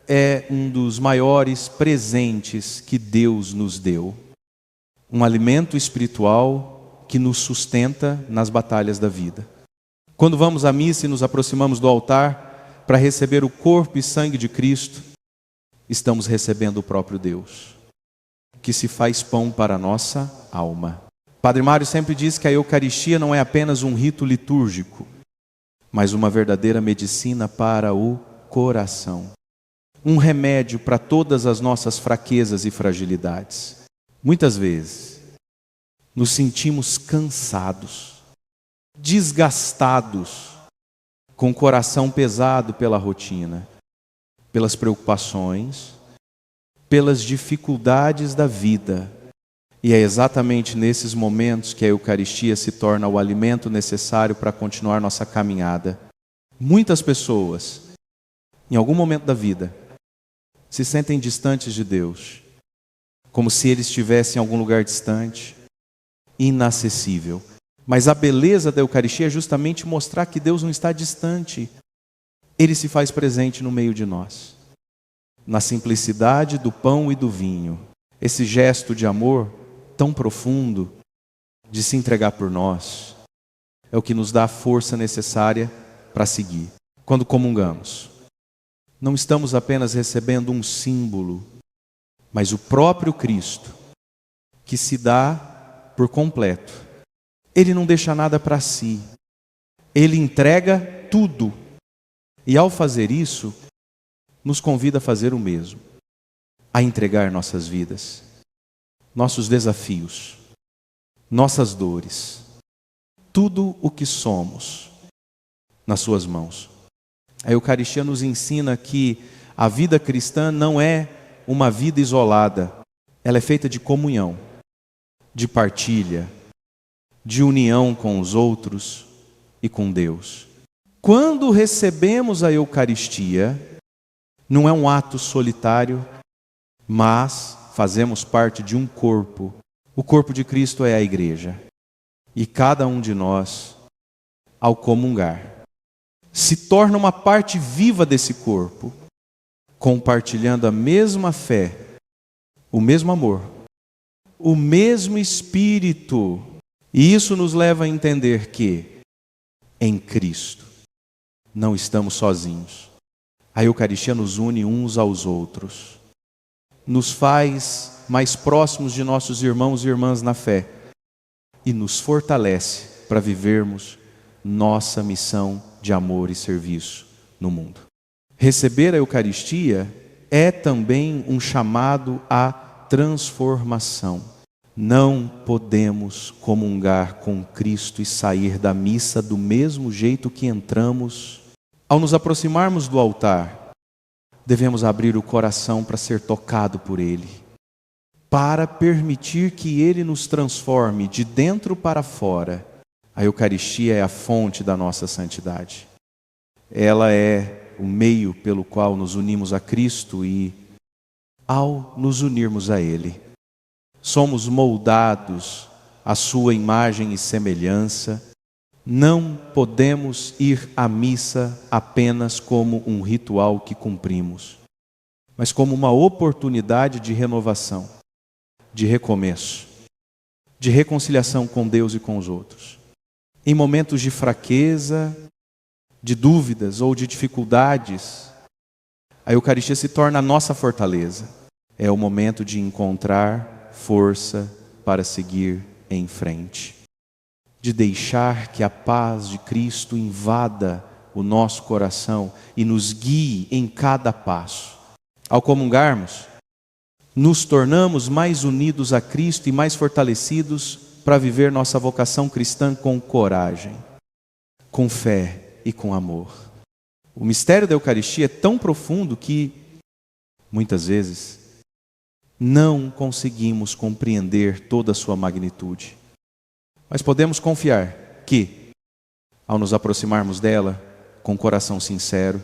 S1: é um dos maiores presentes que Deus nos deu. Um alimento espiritual que nos sustenta nas batalhas da vida. Quando vamos à missa e nos aproximamos do altar para receber o corpo e sangue de Cristo, estamos recebendo o próprio Deus, que se faz pão para a nossa alma. Padre Mário sempre diz que a Eucaristia não é apenas um rito litúrgico, mas uma verdadeira medicina para o coração. Um remédio para todas as nossas fraquezas e fragilidades. Muitas vezes, nos sentimos cansados, desgastados, com o coração pesado pela rotina, pelas preocupações, pelas dificuldades da vida. E é exatamente nesses momentos que a Eucaristia se torna o alimento necessário para continuar nossa caminhada. Muitas pessoas, em algum momento da vida, se sentem distantes de Deus, como se Ele estivesse em algum lugar distante, inacessível. Mas a beleza da Eucaristia é justamente mostrar que Deus não está distante. Ele se faz presente no meio de nós. na simplicidade do pão e do vinho. Esse gesto de amor tão profundo, de se entregar por nós, é o que nos dá a força necessária para seguir. Quando comungamos, não estamos apenas recebendo um símbolo, mas o próprio Cristo, que se dá por completo. Ele não deixa nada para si. Ele entrega tudo. E ao fazer isso, nos convida a fazer o mesmo. A entregar nossas vidas, nossos desafios, nossas dores, tudo o que somos, nas suas mãos. A Eucaristia nos ensina que a vida cristã não é uma vida isolada. Ela é feita de comunhão, de partilha, de união com os outros e com Deus. Quando recebemos a Eucaristia, não é um ato solitário, mas fazemos parte de um corpo. O corpo de Cristo é a igreja. E cada um de nós, ao comungar, se torna uma parte viva desse corpo, compartilhando a mesma fé, o mesmo amor, o mesmo Espírito. E isso nos leva a entender que, em Cristo, não estamos sozinhos. A Eucaristia nos une uns aos outros, nos faz mais próximos de nossos irmãos e irmãs na fé e nos fortalece para vivermos nossa missão de amor e serviço no mundo. Receber a Eucaristia é também um chamado à transformação. Não podemos comungar com Cristo e sair da missa do mesmo jeito que entramos. Ao nos aproximarmos do altar, devemos abrir o coração para ser tocado por Ele, para permitir que Ele nos transforme de dentro para fora. A Eucaristia é a fonte da nossa santidade. Ela é o meio pelo qual nos unimos a Cristo e, ao nos unirmos a Ele, somos moldados à sua imagem e semelhança. Não podemos ir à missa apenas como um ritual que cumprimos, mas como uma oportunidade de renovação, de recomeço, de reconciliação com Deus e com os outros. Em momentos de fraqueza, de dúvidas ou de dificuldades, a Eucaristia se torna a nossa fortaleza. É o momento de encontrar força para seguir em frente, de deixar que a paz de Cristo invada o nosso coração e nos guie em cada passo. Ao comungarmos, nos tornamos mais unidos a Cristo e mais fortalecidos para viver nossa vocação cristã com coragem, com fé e com amor. O mistério da Eucaristia é tão profundo que, muitas vezes, não conseguimos compreender toda a sua magnitude. Mas podemos confiar que, ao nos aproximarmos dela com coração sincero,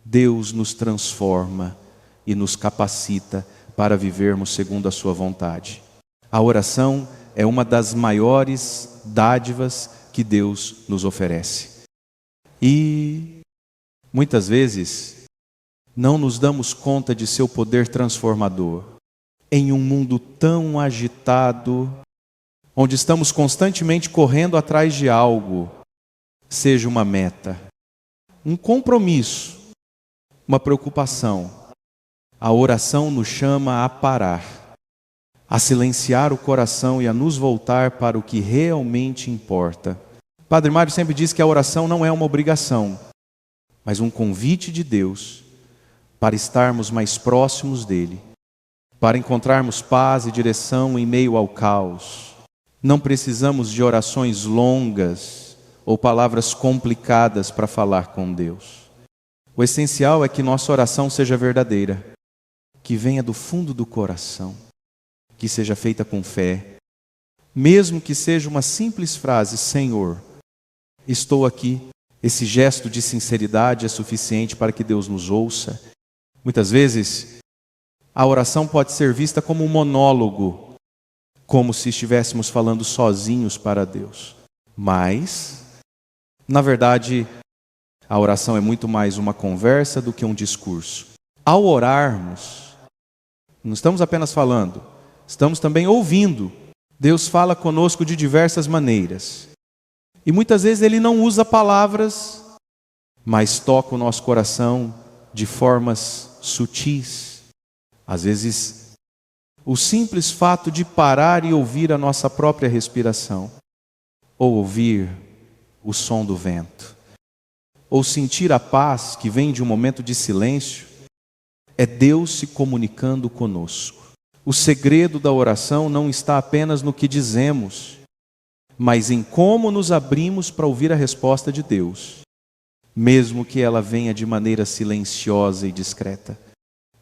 S1: Deus nos transforma e nos capacita para vivermos segundo a sua vontade. A oração é uma das maiores dádivas que Deus nos oferece. E, muitas vezes, não nos damos conta de seu poder transformador. Em um mundo tão agitado, onde estamos constantemente correndo atrás de algo, seja uma meta, um compromisso, uma preocupação, a oração nos chama a parar, a silenciar o coração e a nos voltar para o que realmente importa. Padre Mário sempre diz que a oração não é uma obrigação, mas um convite de Deus para estarmos mais próximos dele, para encontrarmos paz e direção em meio ao caos. Não precisamos de orações longas ou palavras complicadas para falar com Deus. O essencial é que nossa oração seja verdadeira, que venha do fundo do coração, que seja feita com fé, mesmo que seja uma simples frase: Senhor, estou aqui. Esse gesto de sinceridade é suficiente para que Deus nos ouça. Muitas vezes, a oração pode ser vista como um monólogo, como se estivéssemos falando sozinhos para Deus. Mas, na verdade, a oração é muito mais uma conversa do que um discurso. Ao orarmos, não estamos apenas falando, estamos também ouvindo. Deus fala conosco de diversas maneiras. E muitas vezes Ele não usa palavras, mas toca o nosso coração de formas sutis. Às vezes, o simples fato de parar e ouvir a nossa própria respiração, ou ouvir o som do vento, ou sentir a paz que vem de um momento de silêncio, é Deus se comunicando conosco. O segredo da oração não está apenas no que dizemos, mas em como nos abrimos para ouvir a resposta de Deus, mesmo que ela venha de maneira silenciosa e discreta.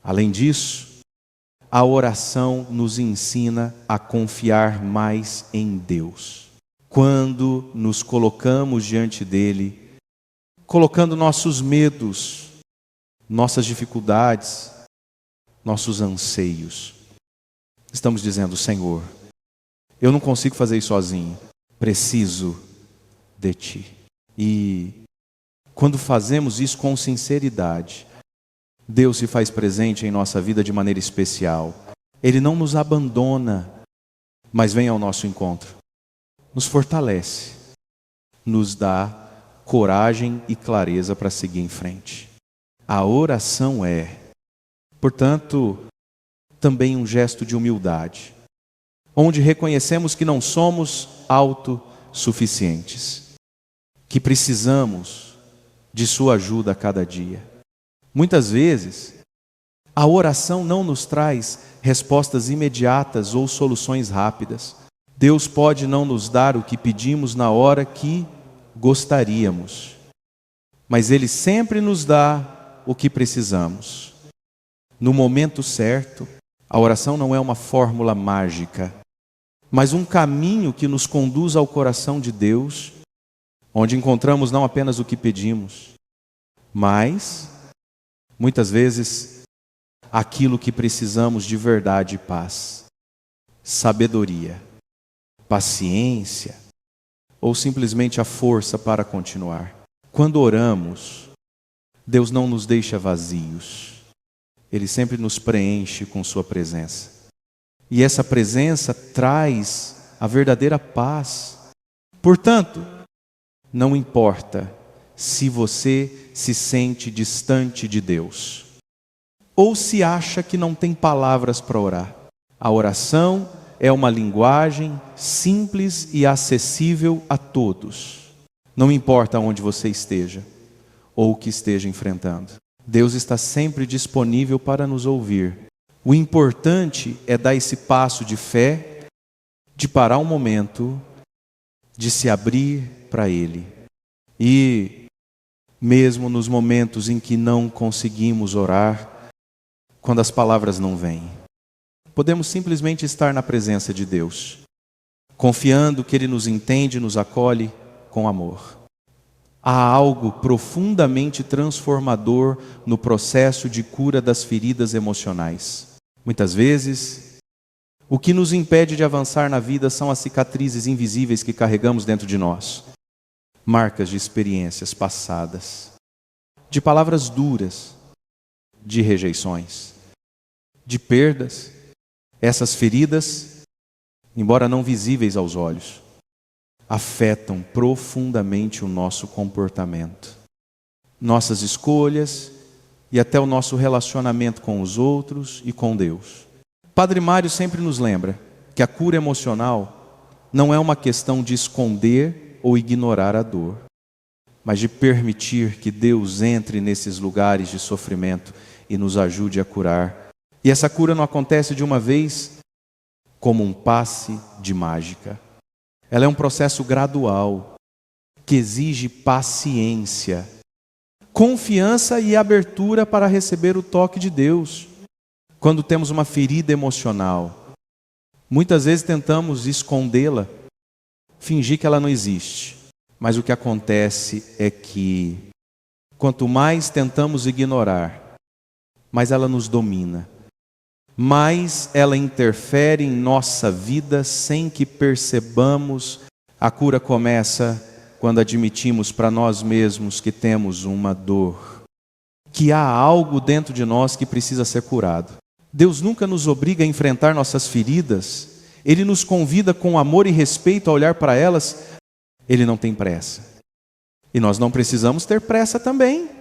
S1: Além disso, a oração nos ensina a confiar mais em Deus. Quando nos colocamos diante dele, colocando nossos medos, nossas dificuldades, nossos anseios, estamos dizendo: Senhor, eu não consigo fazer isso sozinho, preciso de Ti. E quando fazemos isso com sinceridade, Deus se faz presente em nossa vida de maneira especial. Ele não nos abandona, mas vem ao nosso encontro, nos fortalece, nos dá coragem e clareza para seguir em frente. A oração é, portanto, também um gesto de humildade, onde reconhecemos que não somos autossuficientes, que precisamos de sua ajuda a cada dia. Muitas vezes, a oração não nos traz respostas imediatas ou soluções rápidas. Deus pode não nos dar o que pedimos na hora que gostaríamos, mas Ele sempre nos dá o que precisamos. No momento certo, a oração não é uma fórmula mágica, mas um caminho que nos conduz ao coração de Deus, onde encontramos não apenas o que pedimos, mas, muitas vezes, aquilo que precisamos de verdade e paz, sabedoria, paciência, ou simplesmente a força para continuar. Quando oramos, Deus não nos deixa vazios. Ele sempre nos preenche com sua presença. E essa presença traz a verdadeira paz. Portanto, não importa se você se sente distante de Deus, ou se acha que não tem palavras para orar. A oração é uma linguagem simples e acessível a todos. Não importa onde você esteja ou o que esteja enfrentando. Deus está sempre disponível para nos ouvir. O importante é dar esse passo de fé, de parar um momento, de se abrir para Ele. E mesmo nos momentos em que não conseguimos orar, quando as palavras não vêm, podemos simplesmente estar na presença de Deus, confiando que Ele nos entende e nos acolhe com amor. Há algo profundamente transformador no processo de cura das feridas emocionais. Muitas vezes, o que nos impede de avançar na vida são as cicatrizes invisíveis que carregamos dentro de nós. Marcas de experiências passadas, de palavras duras, de rejeições, de perdas. Essas feridas, embora não visíveis aos olhos, afetam profundamente o nosso comportamento, nossas escolhas e até o nosso relacionamento com os outros e com Deus. Padre Mário sempre nos lembra que a cura emocional não é uma questão de esconder ou ignorar a dor, mas de permitir que Deus entre nesses lugares de sofrimento e nos ajude a curar. E essa cura não acontece de uma vez como um passe de mágica. Ela é um processo gradual, que exige paciência, confiança e abertura para receber o toque de Deus. Quando temos uma ferida emocional, muitas vezes tentamos escondê-la, fingir que ela não existe. Mas o que acontece é que, quanto mais tentamos ignorar, mais ela nos domina. Mais ela interfere em nossa vida sem que percebamos. A cura começa quando admitimos para nós mesmos que temos uma dor, que há algo dentro de nós que precisa ser curado. Deus nunca nos obriga a enfrentar nossas feridas. Ele nos convida com amor e respeito a olhar para elas. Ele não tem pressa. E nós não precisamos ter pressa também.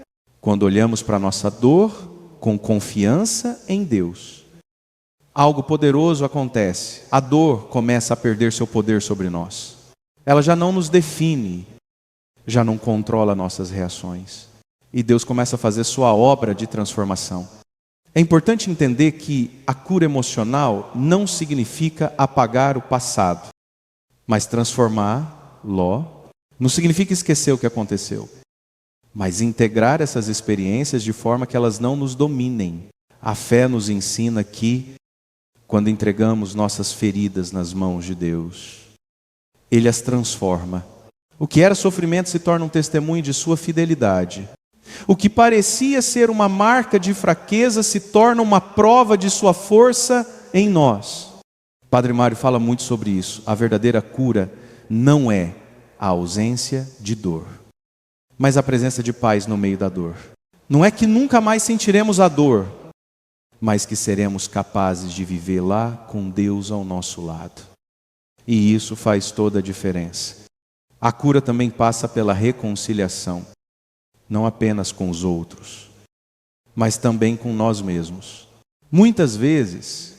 S1: Quando olhamos para a nossa dor com confiança em Deus, algo poderoso acontece. A dor começa a perder seu poder sobre nós. Ela já não nos define, já não controla nossas reações. E Deus começa a fazer sua obra de transformação. É importante entender que a cura emocional não significa apagar o passado, mas transformar não significa esquecer o que aconteceu, mas integrar essas experiências de forma que elas não nos dominem. A fé nos ensina que, quando entregamos nossas feridas nas mãos de Deus, Ele as transforma. O que era sofrimento se torna um testemunho de sua fidelidade. O que parecia ser uma marca de fraqueza se torna uma prova de sua força em nós. Padre Mário fala muito sobre isso. A verdadeira cura não é a ausência de dor, mas a presença de paz no meio da dor. Não é que nunca mais sentiremos a dor, mas que seremos capazes de viver lá com Deus ao nosso lado. E isso faz toda a diferença. A cura também passa pela reconciliação, não apenas com os outros, mas também com nós mesmos. Muitas vezes,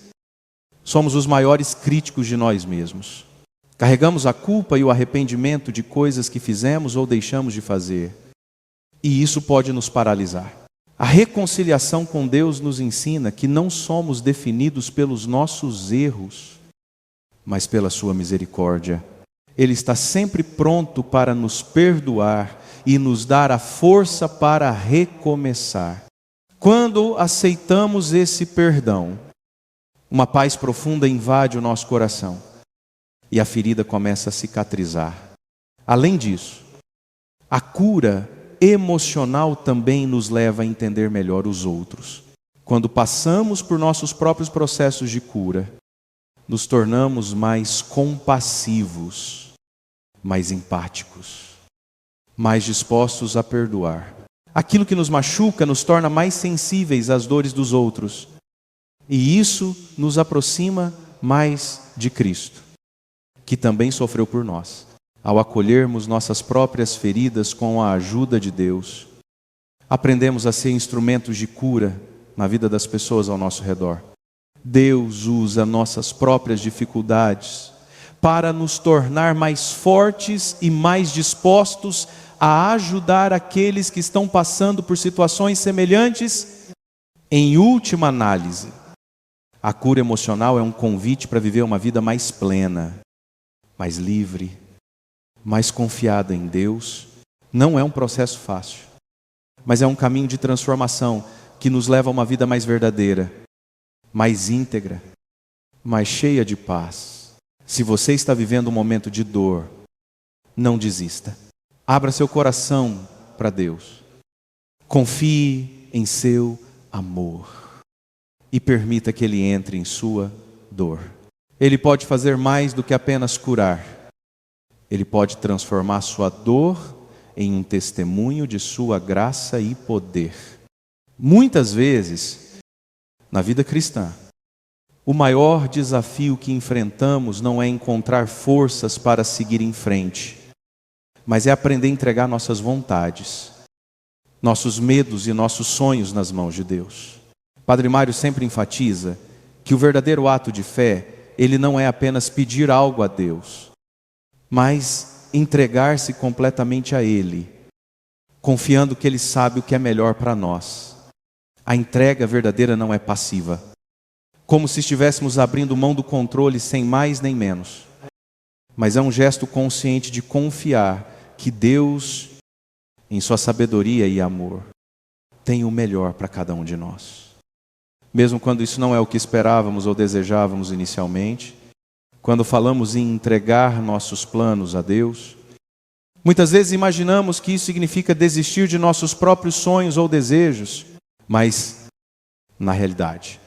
S1: somos os maiores críticos de nós mesmos. Carregamos a culpa e o arrependimento de coisas que fizemos ou deixamos de fazer. E isso pode nos paralisar. A reconciliação com Deus nos ensina que não somos definidos pelos nossos erros, mas pela sua misericórdia. Ele está sempre pronto para nos perdoar e nos dar a força para recomeçar. Quando aceitamos esse perdão, uma paz profunda invade o nosso coração e a ferida começa a cicatrizar. Além disso, a cura emocional também nos leva a entender melhor os outros. Quando passamos por nossos próprios processos de cura, nos tornamos mais compassivos, mais empáticos, mais dispostos a perdoar. Aquilo que nos machuca nos torna mais sensíveis às dores dos outros. E isso nos aproxima mais de Cristo, que também sofreu por nós. Ao acolhermos nossas próprias feridas com a ajuda de Deus, aprendemos a ser instrumentos de cura na vida das pessoas ao nosso redor. Deus usa nossas próprias dificuldades para nos tornar mais fortes e mais dispostos a ajudar aqueles que estão passando por situações semelhantes. Em última análise, a cura emocional é um convite para viver uma vida mais plena, mais livre, mais confiada em Deus. Não é um processo fácil, mas é um caminho de transformação que nos leva a uma vida mais verdadeira, mais íntegra, mais cheia de paz. Se você está vivendo um momento de dor, não desista. Abra seu coração para Deus. Confie em seu amor e permita que Ele entre em sua dor. Ele pode fazer mais do que apenas curar. Ele pode transformar sua dor em um testemunho de sua graça e poder. Muitas vezes, na vida cristã, o maior desafio que enfrentamos não é encontrar forças para seguir em frente, mas é aprender a entregar nossas vontades, nossos medos e nossos sonhos nas mãos de Deus. Padre Mário sempre enfatiza que o verdadeiro ato de fé, ele não é apenas pedir algo a Deus, mas entregar-se completamente a Ele, confiando que Ele sabe o que é melhor para nós. A entrega verdadeira não é passiva, como se estivéssemos abrindo mão do controle sem mais nem menos, mas é um gesto consciente de confiar que Deus, em sua sabedoria e amor, tem o melhor para cada um de nós. Mesmo quando isso não é o que esperávamos ou desejávamos inicialmente, quando falamos em entregar nossos planos a Deus, muitas vezes imaginamos que isso significa desistir de nossos próprios sonhos ou desejos, mas, na realidade,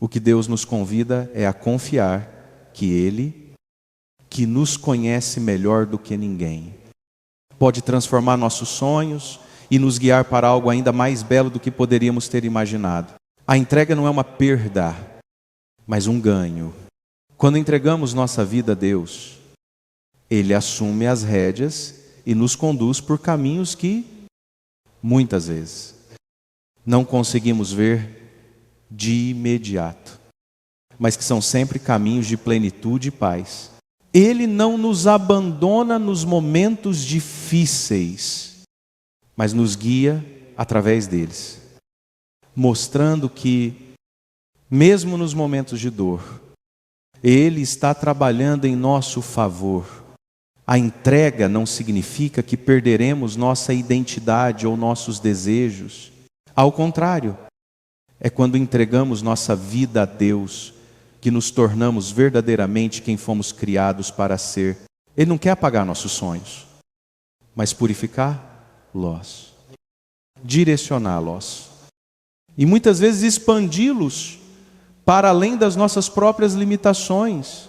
S1: o que Deus nos convida é a confiar que Ele, que nos conhece melhor do que ninguém, pode transformar nossos sonhos e nos guiar para algo ainda mais belo do que poderíamos ter imaginado. A entrega não é uma perda, mas um ganho. Quando entregamos nossa vida a Deus, Ele assume as rédeas e nos conduz por caminhos que, muitas vezes, não conseguimos ver de imediato, mas que são sempre caminhos de plenitude e paz. Ele não nos abandona nos momentos difíceis, mas nos guia através deles, mostrando que, mesmo nos momentos de dor, Ele está trabalhando em nosso favor. A entrega não significa que perderemos nossa identidade ou nossos desejos. Ao contrário, é quando entregamos nossa vida a Deus que nos tornamos verdadeiramente quem fomos criados para ser. Ele não quer apagar nossos sonhos, mas purificá-los, direcioná-los e muitas vezes expandi-los para além das nossas próprias limitações.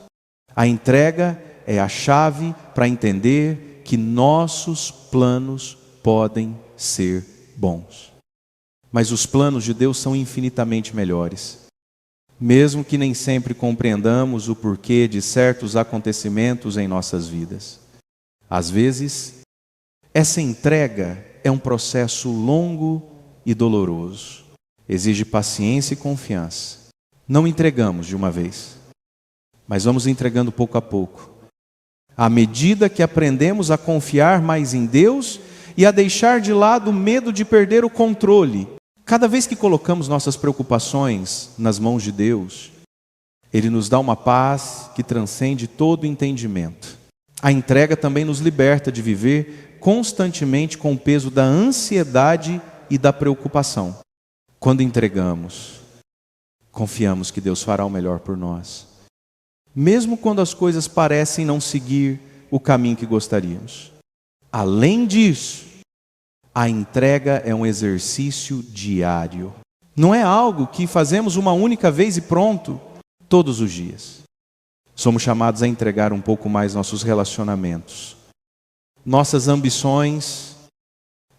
S1: A entrega é a chave para entender que nossos planos podem ser bons. Mas os planos de Deus são infinitamente melhores. Mesmo que nem sempre compreendamos o porquê de certos acontecimentos em nossas vidas. Às vezes, essa entrega é um processo longo e doloroso. Exige paciência e confiança. Não entregamos de uma vez, mas vamos entregando pouco a pouco. À medida que aprendemos a confiar mais em Deus e a deixar de lado o medo de perder o controle. Cada vez que colocamos nossas preocupações nas mãos de Deus, Ele nos dá uma paz que transcende todo entendimento. A entrega também nos liberta de viver constantemente com o peso da ansiedade e da preocupação. Quando entregamos, confiamos que Deus fará o melhor por nós, mesmo quando as coisas parecem não seguir o caminho que gostaríamos. Além disso, a entrega é um exercício diário. Não é algo que fazemos uma única vez e pronto, todos os dias. Somos chamados a entregar um pouco mais nossos relacionamentos, nossas ambições,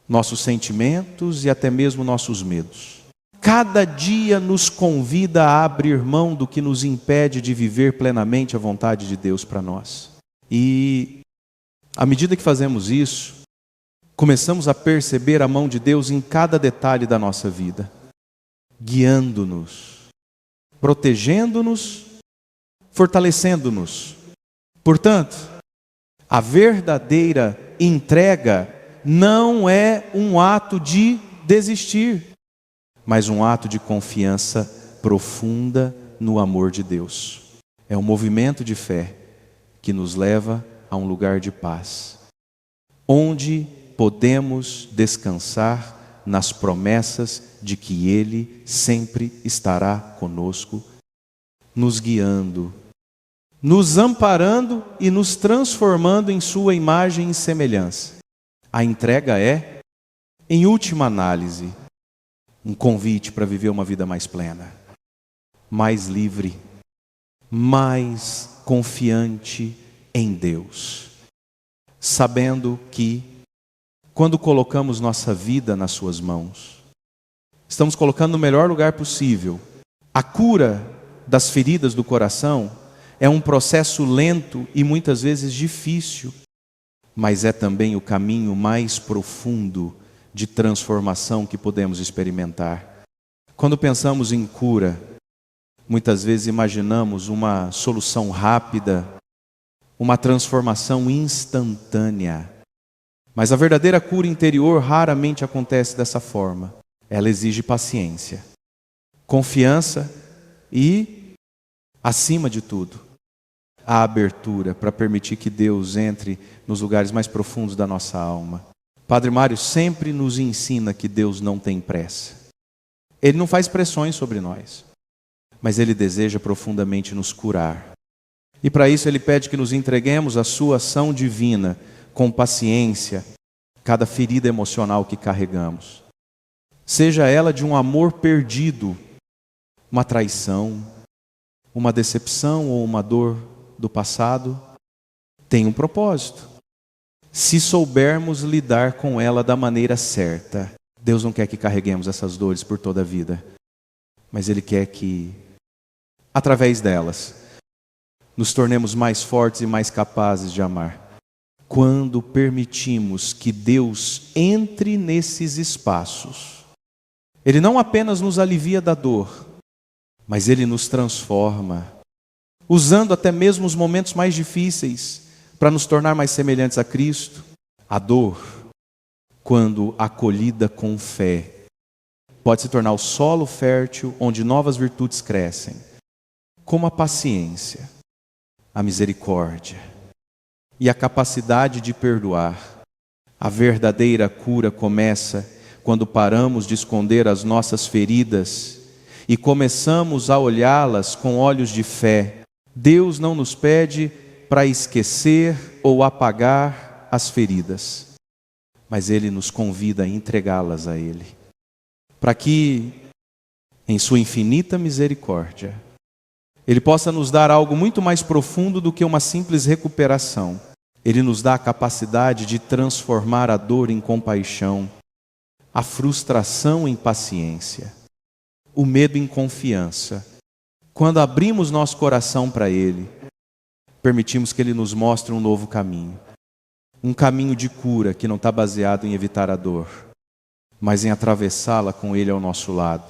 S1: nossos sentimentos e até mesmo nossos medos. Cada dia nos convida a abrir mão do que nos impede de viver plenamente a vontade de Deus para nós. E, à medida que fazemos isso, começamos a perceber a mão de Deus em cada detalhe da nossa vida, guiando-nos, protegendo-nos, fortalecendo-nos. Portanto, a verdadeira entrega não é um ato de desistir, mas um ato de confiança profunda no amor de Deus. É um movimento de fé que nos leva a um lugar de paz, onde podemos descansar nas promessas de que Ele sempre estará conosco, nos guiando, nos amparando e nos transformando em sua imagem e semelhança. A entrega é, em última análise, um convite para viver uma vida mais plena, mais livre, mais confiante em Deus, sabendo que, quando colocamos nossa vida nas suas mãos, estamos colocando no melhor lugar possível. A cura das feridas do coração é um processo lento e muitas vezes difícil, mas é também o caminho mais profundo de transformação que podemos experimentar. Quando pensamos em cura, muitas vezes imaginamos uma solução rápida, uma transformação instantânea. Mas a verdadeira cura interior raramente acontece dessa forma. Ela exige paciência, confiança e, acima de tudo, a abertura para permitir que Deus entre nos lugares mais profundos da nossa alma. Padre Mário sempre nos ensina que Deus não tem pressa. Ele não faz pressões sobre nós, mas Ele deseja profundamente nos curar. E para isso Ele pede que nos entreguemos à sua ação divina, com paciência, cada ferida emocional que carregamos. Seja ela de um amor perdido, uma traição, uma decepção ou uma dor do passado, tem um propósito. se soubermos lidar com ela da maneira certa. Deus não quer que carreguemos essas dores por toda a vida, mas Ele quer que, através delas, nos tornemos mais fortes e mais capazes de amar. Quando permitimos que Deus entre nesses espaços, Ele não apenas nos alivia da dor, mas Ele nos transforma, usando até mesmo os momentos mais difíceis para nos tornar mais semelhantes a Cristo. A dor, quando acolhida com fé, pode se tornar o solo fértil onde novas virtudes crescem, como a paciência, a misericórdia e a capacidade de perdoar. A verdadeira cura começa quando paramos de esconder as nossas feridas e começamos a olhá-las com olhos de fé. Deus não nos pede para esquecer ou apagar as feridas, mas Ele nos convida a entregá-las a Ele, para que, em sua infinita misericórdia, Ele possa nos dar algo muito mais profundo do que uma simples recuperação. Ele nos dá a capacidade de transformar a dor em compaixão, a frustração em paciência, o medo em confiança. Quando abrimos nosso coração para Ele, permitimos que Ele nos mostre um novo caminho. Um caminho de cura que não está baseado em evitar a dor, mas em atravessá-la com Ele ao nosso lado.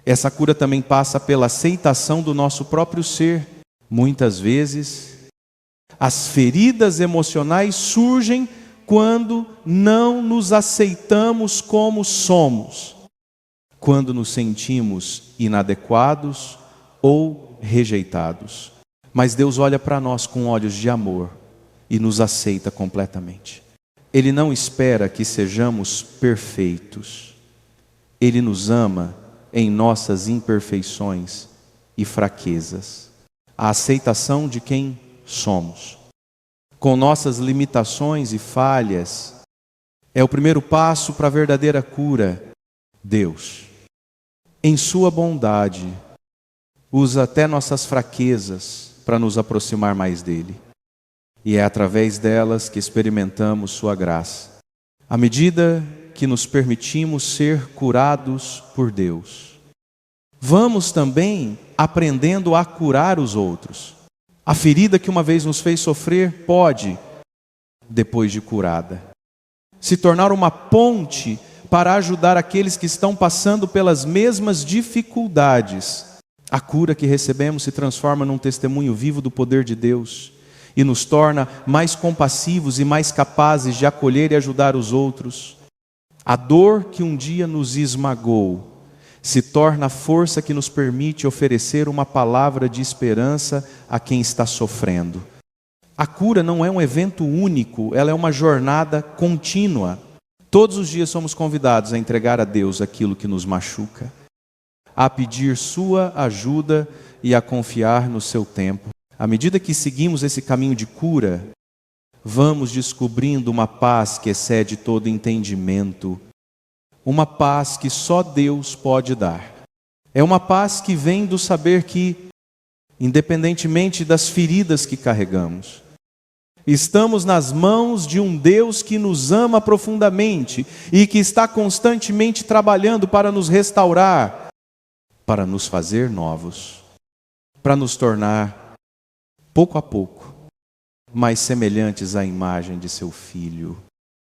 S1: Essa cura também passa pela aceitação do nosso próprio ser. Muitas vezes, as feridas emocionais surgem quando não nos aceitamos como somos, quando nos sentimos inadequados ou rejeitados. Mas Deus olha para nós com olhos de amor e nos aceita completamente. Ele não espera que sejamos perfeitos. Ele nos ama em nossas imperfeições e fraquezas. A aceitação de quem somos, com nossas limitações e falhas, é o primeiro passo para a verdadeira cura. Deus, em sua bondade, usa até nossas fraquezas para nos aproximar mais dele. E é através delas que experimentamos sua graça. À medida que nos permitimos ser curados por Deus, vamos também aprendendo a curar os outros. A ferida que uma vez nos fez sofrer pode, depois de curada, se tornar uma ponte para ajudar aqueles que estão passando pelas mesmas dificuldades. A cura que recebemos se transforma num testemunho vivo do poder de Deus e nos torna mais compassivos e mais capazes de acolher e ajudar os outros. A dor que um dia nos esmagou se torna a força que nos permite oferecer uma palavra de esperança a quem está sofrendo. A cura não é um evento único, ela é uma jornada contínua. Todos os dias somos convidados a entregar a Deus aquilo que nos machuca, a pedir sua ajuda e a confiar no seu tempo. À medida que seguimos esse caminho de cura, vamos descobrindo uma paz que excede todo entendimento, uma paz que só Deus pode dar. É uma paz que vem do saber que, independentemente das feridas que carregamos, estamos nas mãos de um Deus que nos ama profundamente e que está constantemente trabalhando para nos restaurar, para nos fazer novos, para nos tornar, pouco a pouco, mais semelhantes à imagem de seu Filho.